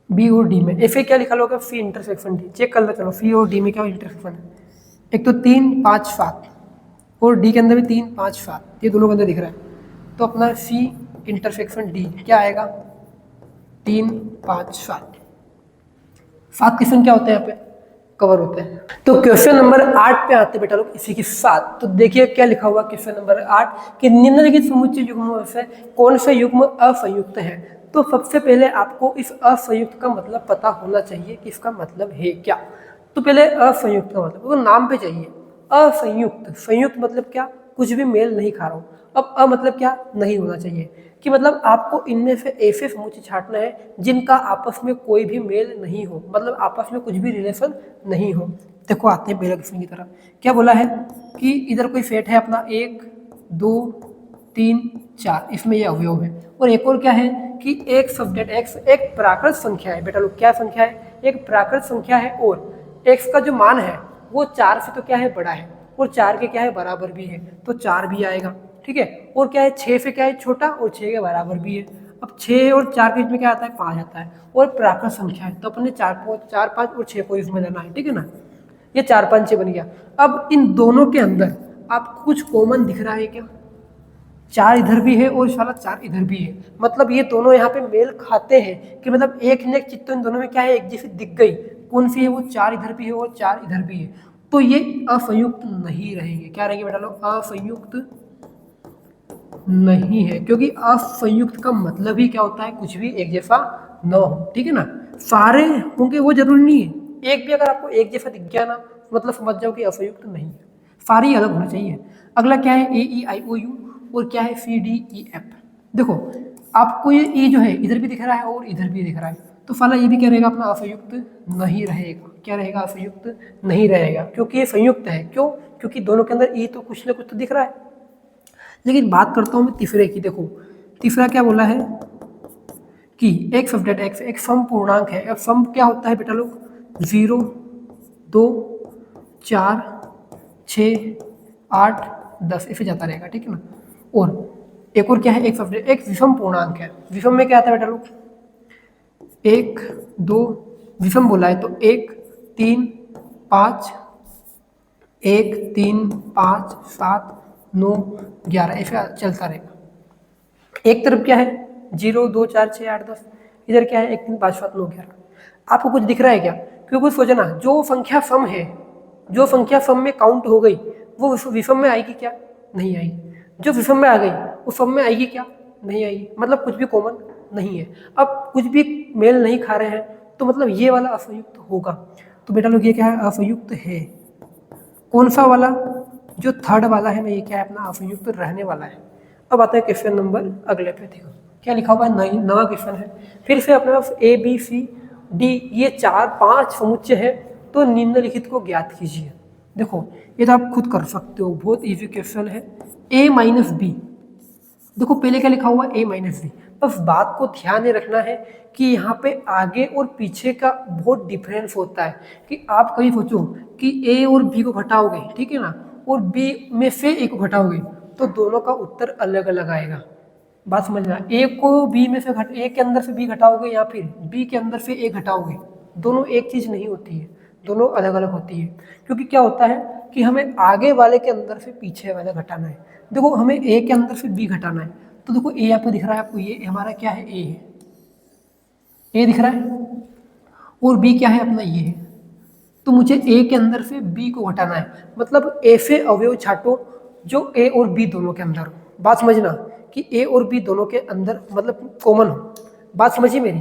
बी और डी में। एफ ए क्या लिखा होगा फी इंटरसेक्शन डी, चेक कर लो चलो फी और डी में क्या इंटरसेक्शन है। एक तो 3 5 7 और डी के अंदर भी 3 5 7, ये दोनों के अंदर दिख रहा है, तो अपना फी इंटरसेक्शन डी क्या आएगा 3 5 7। 7 क्वेश्चन क्या होते हैं यहाँ पे कवर होते हैं। तो क्वेश्चन नंबर 8 पे आते बेटा लोग इसी के साथ। तो देखिए क्या लिखा हुआ क्वेश्चन नंबर 8 कि निम्नलिखित समुच्चय युग्मों से कौन से युग्म असंयुक्त है। तो सबसे पहले आपको इस असंयुक्त का मतलब पता होना चाहिए कि इसका मतलब है क्या। तो पहले असंयुक्त का मतलब वो नाम पे चाहिए, असंयुक्त, संयुक्त मतलब क्या, कुछ भी मेल नहीं खा रहा हूँ। अब मतलब क्या, नहीं होना चाहिए, कि मतलब आपको इनमें से ऐसे समुच्चय छांटना है जिनका आपस में कोई भी मेल नहीं हो, मतलब आपस में कुछ भी रिलेशन नहीं हो। देखो आते हैं पहले क्वेश्चन की तरफ, क्या बोला है कि इधर कोई सेट है अपना 1 2 3 4, इसमें ये अवयव है, और एक और क्या है कि एक सब्जेक्ट एक्स एक प्राकृत संख्या है। बेटा लोग क्या संख्या है, एक प्राकृत संख्या है, और एक्स का जो मान है वो 4 से तो क्या है बड़ा है, और 4 के क्या है बराबर भी है, तो 4 भी आएगा, ठीक है। और क्या है 6 से क्या है छोटा और 6 के बराबर भी है। अब 6 और 4 के बीच में क्या आता है 5 आता है, और प्राकृत संख्या है, तो अपने 4 5 और 6 को इसमें लेना है, ठीक है ना। ये 4 5 6 बन गया। अब इन दोनों के अंदर आपको कुछ कॉमन दिख रहा है क्या, 4 इधर भी है और साला 4 इधर भी है, मतलब ये दोनों यहाँ पे मेल खाते हैं, कि मतलब एक नेक चित्त इन दोनों में क्या है एक जैसी दिख गई, कौन सी है वो 4 इधर भी है और 4 इधर भी है, तो ये असंयुक्त नहीं रहेंगे। क्या रहेंगे बेटा लोग, असंयुक्त नहीं है, क्योंकि असंयुक्त का मतलब ही क्या होता है कुछ भी एक जैसा न हो, ठीक है ना। सारे होंगे वो जरूरी नहीं है, एक भी अगर आपको एक जैसा दिख गया ना मतलब समझ जाओ कि असंयुक्त नहीं है, सारे ही अलग होना चाहिए। अगला क्या है ए ई आई ओ यू, और क्या है सी डी ई एफ। देखो आपको ये ई जो है इधर भी दिख रहा है और इधर भी दिख रहा है, तो फला ये भी क्या रहेगा अपना असंयुक्त नहीं रहेगा। क्या रहेगा, असंयुक्त नहीं रहेगा, क्योंकि ये संयुक्त है। क्यों, क्योंकि दोनों के अंदर ई तो कुछ ना कुछ तो दिख रहा है। लेकिन बात करता हूँ मैं तीसरे की, देखो तीसरा क्या बोला है कि एक सब्जेक्ट एक्स एक सम पूर्णांक है। अब सम क्या होता है बेटा लोग, 0 2 4 6 8 10 ऐसे जाता रहेगा, ठीक है ना। और एक और क्या है, एक सब्जेक्ट एक विषम पूर्णांक है। विषम में क्या आता है बेटा लोग, 1 2 विषम बोला है तो 1 3 5 1 3 5 7 9 11 ऐसा चलता रहेगा। एक तरफ क्या है 0 2 4 6 8 10, इधर क्या है 1 3 5 7 9 11। आपको कुछ दिख रहा है क्या, क्योंकि सोचना जो संख्या सम है, जो संख्या सम में काउंट हो गई वो विषम में आएगी क्या, नहीं आएगी। जो विषम में आ गई वो सम में आएगी क्या, नहीं आएगी, मतलब कुछ भी कॉमन नहीं है। अब कुछ भी मेल नहीं खा रहे हैं तो मतलब ये वाला असंयुक्त होगा। तो बेटा लोग ये क्या है, असंयुक्त है। कौन सा वाला, जो थर्ड वाला है ना, ये क्या है अपना असंयुक्त रहने वाला है। अब आता है क्वेश्चन नंबर अगले पे, देखो क्या लिखा हुआ है, नवा क्वेश्चन है। फिर से अपने पास ए बी सी डी ये 4 5 समुच्चय है, तो निम्नलिखित को ज्ञात कीजिए। देखो ये तो आप खुद कर सकते हो, बहुत इजी क्वेश्चन है। ए माइनस बी, देखो पहले क्या लिखा हुआ है ए माइनस बी, बस बात को ध्यान में रखना है कि यहाँ पे आगे और पीछे का बहुत डिफरेंस होता है। कि आप कभी सोचो कि ए और बी को घटाओगे, ठीक है ना, और बी में से ए को घटाओगे तो दोनों का उत्तर अलग अलग आएगा। बात समझना, ए को बी में से ए के अंदर से बी घटाओगे या फिर बी के अंदर से ए घटाओगे, दोनों एक चीज़ नहीं होती है, दोनों अलग अलग होती है। क्योंकि क्या होता है कि हमें आगे वाले के अंदर से पीछे वाला घटाना है। देखो हमें ए के अंदर से बी घटाना है, तो देखो ए यहाँ पे दिख रहा है आपको, ये हमारा क्या है ए है, ए दिख रहा है, और बी क्या है अपना ये है। तो मुझे ए के अंदर से बी को घटाना है, मतलब ए से अवयव छाटो जो ए और बी दोनों के अंदर हो। बात समझना कि ए और बी दोनों के अंदर मतलब कॉमन हो। बात समझिए मेरी,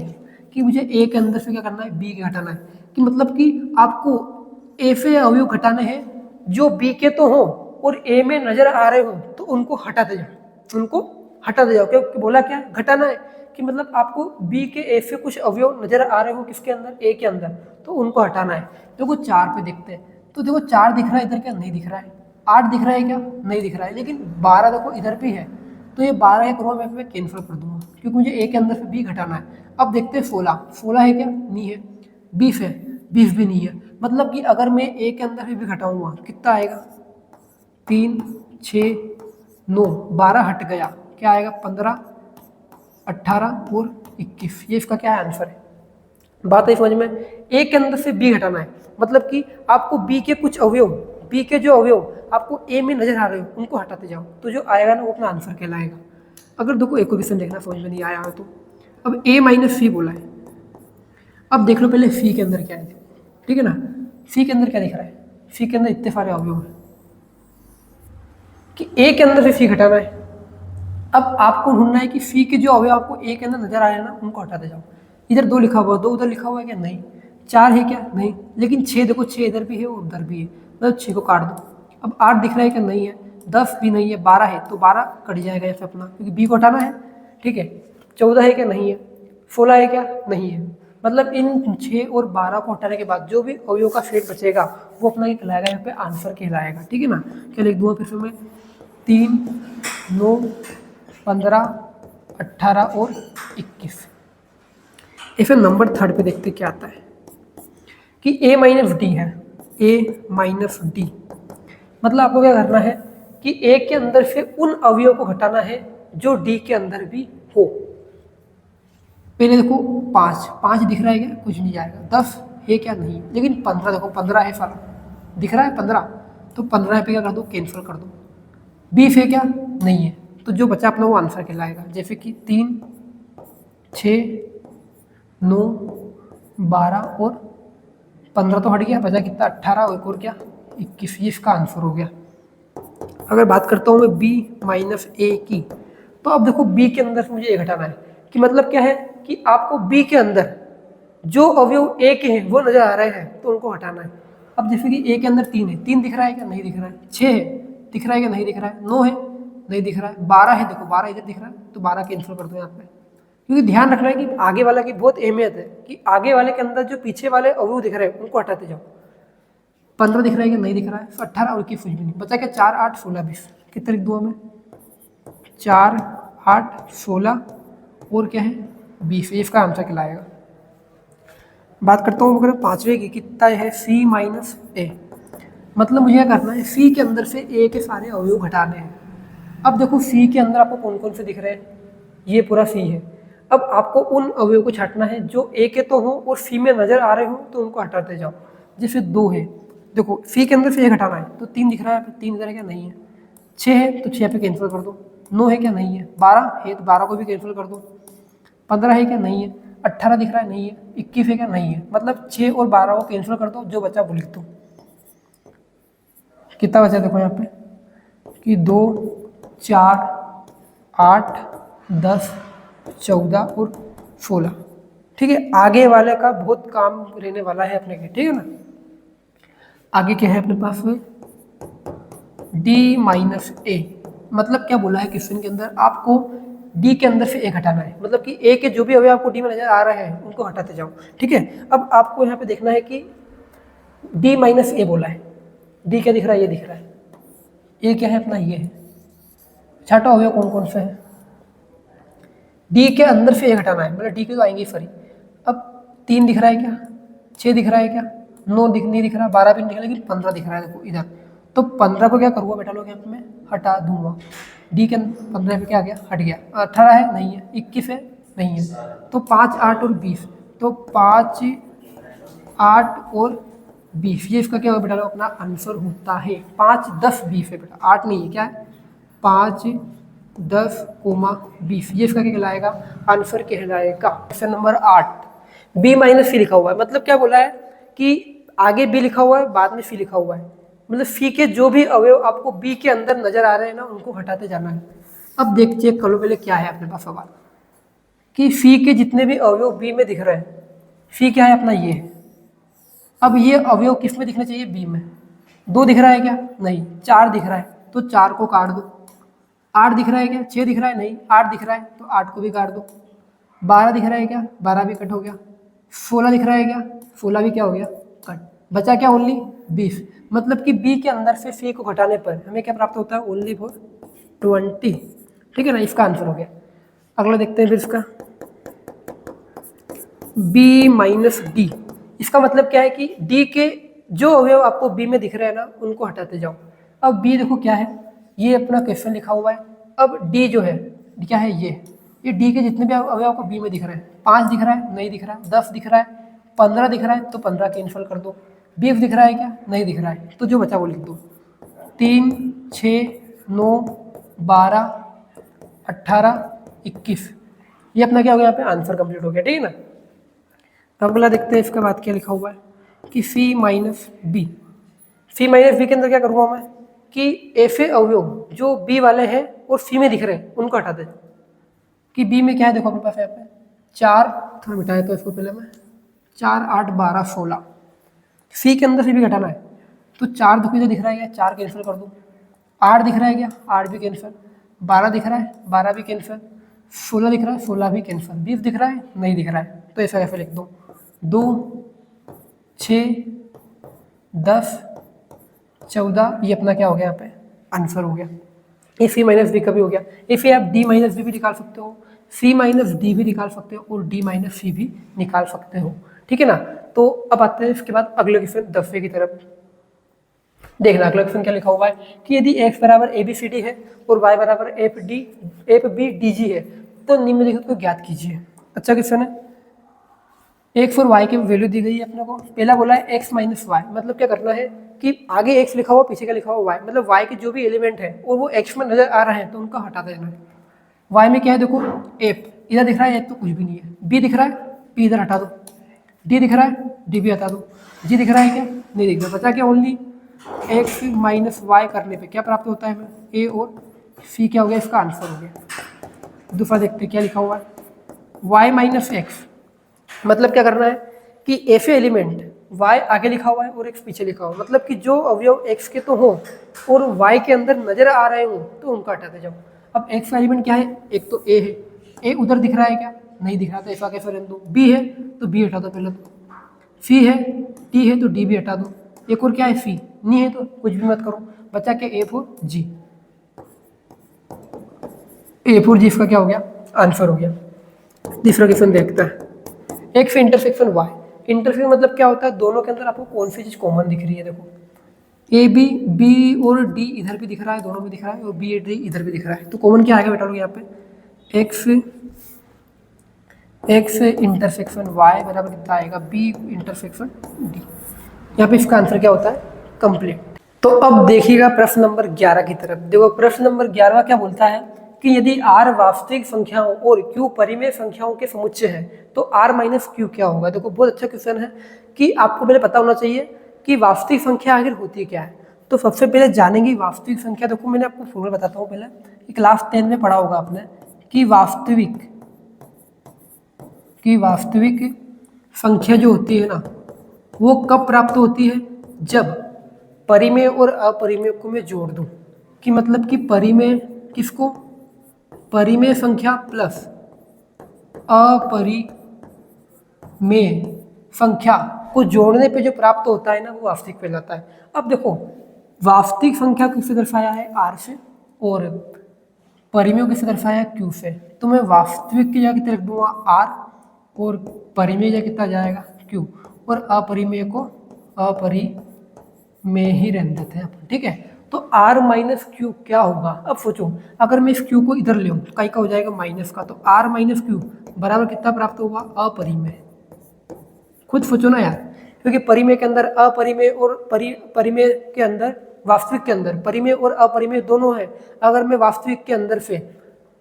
कि मुझे ए के अंदर से क्या करना है, बी के घटाना है। कि मतलब कि आपको ए से अवयव घटाने हैं जो बी के तो हो और ए में नजर आ रहे हो, तो उनको हटाते जाओ, उनको हटाते जाओ, क्योंकि बोला क्या है, घटाना है, कि मतलब आपको बी के ऐसे कुछ अवयव नजर आ रहे हो किसके अंदर, ए के अंदर, तो उनको हटाना है। देखो 4 पे देखते हैं, तो देखो 4 दिख रहा है इधर, क्या नहीं दिख रहा है, 8 दिख रहा है क्या, नहीं दिख रहा है, लेकिन 12 देखो इधर भी है, तो ये 12 एक रो मैं कैंसिल कर दूंगा, क्योंकि मुझे ए के अंदर से बी घटाना है। अब देखते हैं 16 है क्या, नहीं है, 20 है, 20 भी नहीं है, मतलब कि अगर मैं ए के अंदर से भी घटाऊंगा कितना आएगा, 3 6 9 12 हट गया, क्या आएगा 15 18 और 21, ये इसका क्या है आंसर है। बात है समझ में, ए के अंदर से बी घटाना है, मतलब कि आपको बी के कुछ अवयव, बी के जो अवयव आपको ए में नजर आ रहे हो उनको हटाते जाओ, तो जो आएगा ना वो अपना आंसर कहलाएगा। अगर देखो एक क्वेश्चन देखना समझ में नहीं आया हो तो, अब ए माइनस सी बोला है, अब देख लो पहले सी के अंदर क्या है, ठीक है ना, सी के अंदर क्या दिख रहा है, सी के अंदर इतने सारे अवयव हैं कि ए के अंदर से सी घटाना है। अब आपको ढूंढना है कि सी के जो अवयव आपको ए के अंदर नजर आ रहे हैं ना उनको हटाते जाओ। इधर 2 लिखा हुआ है, 2 उधर लिखा हुआ है क्या, नहीं, 4 है क्या, नहीं, लेकिन 6 देखो, 6 इधर भी है और उधर भी है, मतलब 6 को काट दो। अब 8 दिख रहा है क्या, नहीं है, 10 भी नहीं है, 12 है, तो 12 कट जाएगा ऐसे अपना, क्योंकि बी को हटाना है, ठीक है। 14 है क्या, नहीं है, 16 है क्या, नहीं है, मतलब इन 6 और 12 को हटाने के बाद जो भी अवयव का सेट बचेगा वो अपना ये कहलाएगा, यहाँ पे आंसर कहलाएगा, ठीक है ना। क्या लिख दूंगा फिर से मैं, 3 9 15 18 और 21। फिर नंबर 3 पे देखते क्या आता है कि a माइनस डी है, a माइनस डी, मतलब आपको क्या करना है कि a के अंदर से उन अवयवों को घटाना है जो d के अंदर भी हो। पहले देखो 5 दिख रहा है क्या, कुछ नहीं जाएगा, 10 है क्या, नहीं, लेकिन 15 देखो, 15 है सारा, दिख रहा है 15, तो 15 पे क्या कर दो, कैंसिल कर दो। 20 है क्या, नहीं है, तो जो बचा अपना वो आंसर कहलाएगा, जैसे कि 3 6 9 12 और 15 तो हट गया, बचा कितना 18 और क्या 21, ये इसका आंसर हो गया। अगर बात करता हूँ मैं b माइनस ए की, तो अब देखो b के अंदर मुझे ए घटाना है, कि मतलब क्या है कि आपको b के अंदर जो अवयव a के हैं वो नजर आ रहे हैं तो उनको हटाना है। अब जैसे कि a के अंदर 3 है, 3 दिख रहा है क्या, नहीं दिख रहा है, 6 है, दिख रहा है क्या, नहीं दिख रहा है, 9 है, नहीं दिख रहा है, 12 है, देखो 12 इधर दिख रहा है, तो 12 कैंसिल कर दो यहाँ पे, क्योंकि ध्यान रखना है कि आगे वाला की बहुत अहमियत है, कि आगे वाले के अंदर जो पीछे वाले अवयव दिख रहे हैं उनको हटाते जाओ। 15 दिख रहा है कि नहीं दिख रहा है, 18 और 21 कुछ भी नहीं बचा, क्या 4 8 16 20, कितना लिख दूँ मैं, 4 8 16 और क्या है 20, इसका आंसर कहलाएगा। बात करता हूँ अगर 5वें की, कितना है c माइनस ए, मतलब मुझे क्या करना है, c के अंदर से a के सारे अवयव घटाने हैं। अब देखो c के अंदर आपको कौन कौन से दिख रहे हैं, ये पूरा c है। अब आपको उन अवयव को छाटना है जो a के तो हो और c में नजर आ रहे हो, तो उनको हटाते जाओ। जैसे 2 है, देखो c के अंदर से a घटाना है, तो 3 दिख रहा है, 3 इधर है क्या, नहीं है, 6 है तो 6 पे कैंसिल कर दो, 9 है क्या, नहीं है, 12 है तो 12 को भी कैंसिल कर दो, 15 है क्या, नहीं है, 18 दिख रहा है, नहीं है, 21 है क्या, नहीं है, मतलब 6 और 12 को कैंसिल कर दो, जो बचा वो लिख दो। कितना बचा देखो यहाँ पे कि 2 4 8 10 14 और 16, ठीक है। आगे वाले का बहुत काम रहने वाला है अपने के, ठीक है ना। आगे क्या है अपने पास में, d माइनस ए, मतलब क्या बोला है क्वेश्चन के अंदर, आपको d के अंदर से a हटाना है, मतलब कि a के जो भी अवयव आपको d में नजर आ रहे हैं उनको हटाते जाओ, ठीक है। अब आपको यहाँ पे देखना है कि d माइनस ए बोला है, d क्या दिख रहा है, ये दिख रहा है, a क्या है अपना, ये है, छाटा अवयव कौन कौन सा है, d के अंदर से a हटाना है, मतलब d के तो आएंगे सॉरी। अब 3 दिख रहा है क्या, 6 दिख रहा है क्या, 9 नहीं दिख रहा, 12 भी नहीं दिख रहा, लेकिन 15 दिख रहा है देखो इधर, तो 15 को क्या करूँगा बेटा लोग यहाँ पे मैं हटा दूंगा, डी के 15 पे क्या आ गया, हट गया। 18 है, नहीं है, 21 है, नहीं है, तो 5 8 और 20, तो 5 8 और 20, ये इसका क्या होगा बेटा लोग अपना आंसर होता है। 5 10 20 है बेटा, 8 नहीं है, क्या है 5 10 20, ये इसका क्या कहलाएगा, आंसर कहलाएगा। क्वेश्चन नंबर 8, b माइनस सी लिखा हुआ है, मतलब क्या बोला है कि आगे b लिखा हुआ है, बाद में c लिखा हुआ है, मतलब c के जो भी अवयव आपको b के अंदर नजर आ रहे हैं ना उनको हटाते जाना है। अब देख चेक कर लो पहले क्या है अपने पास सवाल, कि c के जितने भी अवयव b में दिख रहे हैं, c क्या है अपना ये है। अब ये अवयव किस में दिखना चाहिए, b में। 2 दिख रहा है क्या, नहीं, 4 दिख रहा है, तो 4 को काट दो, 8 दिख रहा है क्या? 6 दिख रहा है? नहीं। 8 दिख रहा है तो 8 को भी काट दो। 12 दिख रहा है क्या? 12 भी कट हो गया। 16 दिख रहा है क्या? 16 भी क्या हो गया? कट। बचा क्या? ओनली 20। मतलब कि बी के अंदर से सी को घटाने पर हमें क्या प्राप्त होता है? Only for 20। ठीक है ना, इसका आंसर हो गया। अगला देखते हैं फिर इसका, बी माइनस डी। इसका मतलब क्या है कि डी के जो अवयव आपको बी में दिख रहे हैं ना, उनको हटाते जाओ। अब बी देखो क्या है, ये अपना क्वेश्चन लिखा हुआ है। अब डी जो है क्या है, ये डी के जितने भी अवयव आपको बी में दिख रहे हैं, 5 दिख रहा है? नहीं दिख रहा है। 10 दिख रहा है? 15 दिख रहा है? तो 15 कैंसिल कर दो। 20 दिख रहा है क्या? नहीं दिख रहा है। तो जो बचा वो लिख दो। 3, 6, 9, 12, 18, 21। ये अपना क्या हो गया? यहाँ पे आंसर कंप्लीट हो गया। ठीक है ना। अगला देखते हैं इसके बाद क्या लिखा हुआ है कि सी माइनस बी। सी माइनस बी के अंदर क्या करूँगा मैं कि ऐसे अवयव जो बी वाले हैं और सी में दिख रहे हैं उनको हटा दे। कि बी में क्या है देखो अपने पास यहाँ पे 4, थोड़ा मिटाया तो इसको पहले मैं, 4, 8, 12, 16। सी के अंदर से भी घटाना है तो 4 दुखी तो दिख रहा है क्या? 4 कैंसिल कर दो। 8 दिख रहा है क्या? 8 भी कैंसिल। 12 दिख रहा है? 12 भी कैंसिल। 16 दिख रहा है? 16 भी कैंसिल। 20 दिख रहा है? नहीं दिख रहा है। तो ऐसा कैसे लिख दो? 2, 6, 10, 14। ये अपना क्या हो गया? यहाँ पे आंसर हो गया। ए सी माइनस डी का भी हो गया। ऐसे आप डी माइनस डी भी निकाल सकते हो, सी माइनस डी भी निकाल सकते हो और डी माइनस सी भी निकाल सकते हो। ठीक है ना। तो अब आते हैं इसके बाद अगले क्वेश्चन 10वें की तरफ। देखना अगला क्वेश्चन क्या लिखा हुआ है कि यदि x बराबर ए बी सी डी है और y बराबर एफ बी डी जी है तो निम्नलिखित को ज्ञात कीजिए। अच्छा क्वेश्चन है। एक्स और वाई की वैल्यू दी गई है अपने को। पहला बोला है एक्स माइनस वाई, मतलब क्या करना है कि आगे एक्स लिखा हुआ पीछे का लिखा हुआ वाई, मतलब वाई के जो भी एलिमेंट है और वो एक्स में नजर आ रहे हैं तो उनका हटा देना है। वाई में क्या है देखो, एफ इधर दिख रहा है, एफ तो कुछ भी नहीं है। बी दिख रहा है, पी इधर हटा दो। डी दिख रहा है, डी भी हटा दो। जी दिख रहा है क्या? नहीं दिख रहा। बचा क्या? ओनली एक्स माइनस वाई करने पे क्या प्राप्त होता है हमें? ए और सी क्या हो गया? इसका आंसर हो गया। दूसरा देखते हैं क्या लिखा हुआ है, वाई माइनस एक्स। मतलब क्या करना है कि ऐसे एलिमेंट y आगे लिखा हुआ है और x पीछे लिखा हुआ है, मतलब कि जो अवयव x के तो हो और y के अंदर नजर आ रहे हो तो उनका हटाते जाओ। अब x का एलिमेंट क्या है? एक तो a है, a उधर दिख रहा है क्या? नहीं दिख रहा, तो ऐसा कैसे रहने दो। b है तो b हटा दो पहले तो, c है, d है तो d भी हटा दो। एक और क्या है? c नहीं है तो कुछ भी मत करो। बचा क्या? a four g। a four g इसका क्या हो गया? आंसर हो गया। तीसरा क्वेश्चन देखता है, एक्स इंटरसेक्शन वाई। इंटरसेक्शन मतलब क्या होता है? दोनों के अंदर आपको कौन सी चीज कॉमन दिख रही है। देखो ए बी, बी और डी इधर भी दिख रहा है, दोनों में दिख रहा है, और बी डी इधर भी दिख रहा है, तो कॉमन क्या आएगा बेटा लोग यहाँ पे? एक्स इंटरसेक्शन वाई बराबर कितना आएगा? B intersection D. यहाँ पे इसका आंसर क्या होता है? कंप्लीट। तो अब देखिएगा प्रश्न नंबर 11 की तरफ। देखो प्रश्न नंबर 11 क्या बोलता है कि यदि r वास्तविक संख्याओं और q परिमेय संख्याओं के समुच्चय है तो r माइनस क्यू क्या होगा। देखो बहुत अच्छा क्वेश्चन है कि आपको पहले पता होना चाहिए कि वास्तविक संख्या आखिर होती क्या है। तो सबसे पहले जानेंगे वास्तविक संख्या। देखो मैंने आपको फॉर्मूला बताता हूँ पहले, कि क्लास 10 में पढ़ा होगा आपने कि वास्तविक संख्या जो होती है ना वो कब प्राप्त होती है? जब परिमेय और अपरिमेय को मैं जोड़ दूं। कि मतलब कि परिमेय किसको? परिमेय संख्या प्लस अपरिमेय संख्या को जोड़ने पे जो प्राप्त होता है ना वो वास्तविक कहलाता है। अब देखो वास्तविक संख्या किससे दर्शाया है? r से, और परिमेय किससे दर्शाया है? q से। तो मैं वास्तविक की जगह कितना रख दूंगा? r, और परिमेय जगह कितना जाएगा? q, और अपरिमेय को अपरिमेय ही रहने देते हैं अपन। ठीक है, तो r माइनस क्यू क्या होगा? अब सोचो अगर मैं इस q को इधर ले आऊं कई का हो जाएगा माइनस का, तो r माइनस क्यू बराबर कितना प्राप्त होगा? अपरिमेय। खुद सोचो ना यार, क्योंकि परिमेय के अंदर अपरिमेय और परिमेय के अंदर वास्तविक के अंदर परिमेय और अपरिमेय दोनों है। अगर मैं वास्तविक के अंदर से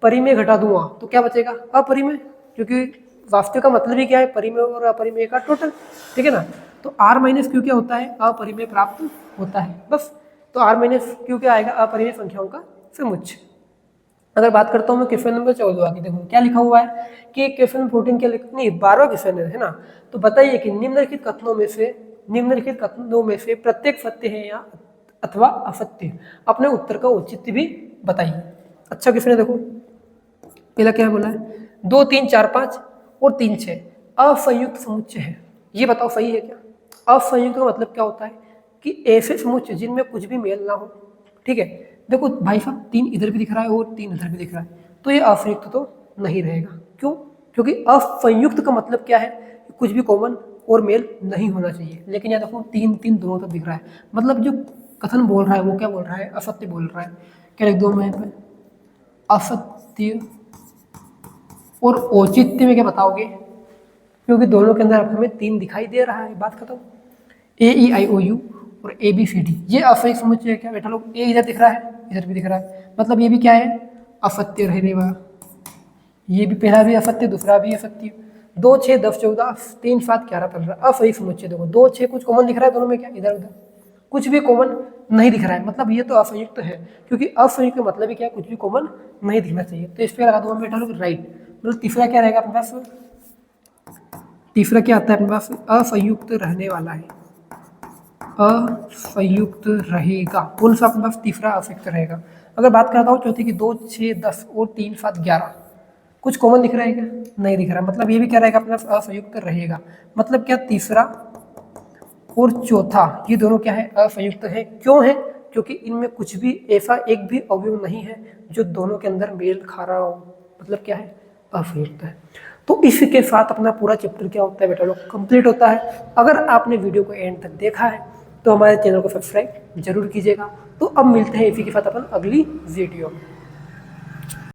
परिमेय घटा दूंगा तो क्या बचेगा? अपरिमेय, क्योंकि वास्तविक का मतलब ही क्या है? परिमेय और अपरिमेय का टोटल। ठीक है ना। तो r माइनस क्यू क्या होता है? अपरिमेय प्राप्त होता है बस। तो r माइनस क्यू क्या आएगा? अपरिमेय संख्याओं का समुच्चय। अगर बात करता हूँ मैं क्वेश्चन नंबर 14 की, देखो क्या लिखा हुआ है कि क्वेश्चन 14 क्या नहीं 12वां क्वेश्चन है ना। तो बताइए कि निम्नलिखित कथनों में से प्रत्येक सत्य है या अथवा असत्य। अपने उत्तर का औचित्य भी बताइए। अच्छा क्वेश्चन है देखो, पहला क्या बोला है, 2 3 4 5 और 3 6 असंयुक्त समुच्चय है। ये बताओ सही है क्या? असंयुक्त का मतलब क्या होता है कि ऐसे समुच्चय जिनमें कुछ भी मेल ना हो। ठीक है, देखो भाई साहब 3 इधर भी दिख रहा है और 3 इधर भी दिख रहा है, तो ये असंयुक्त तो नहीं रहेगा। क्यों? क्योंकि असंयुक्त का मतलब क्या है, कुछ भी कॉमन और मेल नहीं होना चाहिए। लेकिन यहाँ देखो 3 3 दोनों तरफ दिख रहा है, मतलब जो कथन बोल रहा है वो क्या बोल रहा है, असत्य बोल रहा है। क्या लिख दो मैं यहाँ पे, असत्य। और औचित्य में क्या बताओगे, क्योंकि दोनों के अंदर हमें 3 दिखाई दे रहा है, बात खत्म। ए ई आई ओ यू और ए बी सी डी, ये असंयुक्त समुच्चय है क्या बेटा लोग? ए इधर दिख रहा है, इधर भी दिख रहा है, मतलब ये भी क्या है, असत्य रहेगा। ये भी पहला भी असत्य, दूसरा भी असत्य। 2 6 10 14 3 7 11 15 असंयुक्त समुच्चय। देखो 2 6 कुछ कॉमन दिख रहा है दोनों में, क्या इधर उधर कुछ भी कॉमन नहीं दिख रहा है, मतलब ये तो असंयुक्त है। क्योंकि असंयुक्त का मतलब ही क्या है, कुछ भी कॉमन नहीं दिखना चाहिए। तो इस पर लगा दूंगा बेटा लोग राइट। मतलब तीसरा क्या रहेगा अपने पास, तीसरा क्या आता है अपने पास, असंयुक्त रहने वाला है, असंयुक्त रहेगा। कौन सा अपने पास तीसरा असंयुक्त रहेगा? अगर बात करता हूँ चौथी की, 2 6 10 और 3 7 11 कुछ कॉमन दिख रहा है क्या? नहीं दिख रहा, मतलब ये भी क्या रहेगा अपने पास, असंयुक्त रहेगा। मतलब क्या, तीसरा और चौथा ये दोनों क्या है, असंयुक्त है। क्यों है? क्योंकि इनमें कुछ भी ऐसा एक भी अवयव नहीं है जो दोनों के अंदर मेल खा रहा हो, मतलब क्या है, असंयुक्त है। तो इसके साथ अपना पूरा चैप्टर क्या होता है बेटा लोग, कंप्लीट होता है। अगर आपने वीडियो को एंड तक देखा है तो हमारे चैनल को सब्सक्राइब जरूर कीजिएगा। तो अब मिलते हैं इसी के साथ अपन अगली वीडियो में।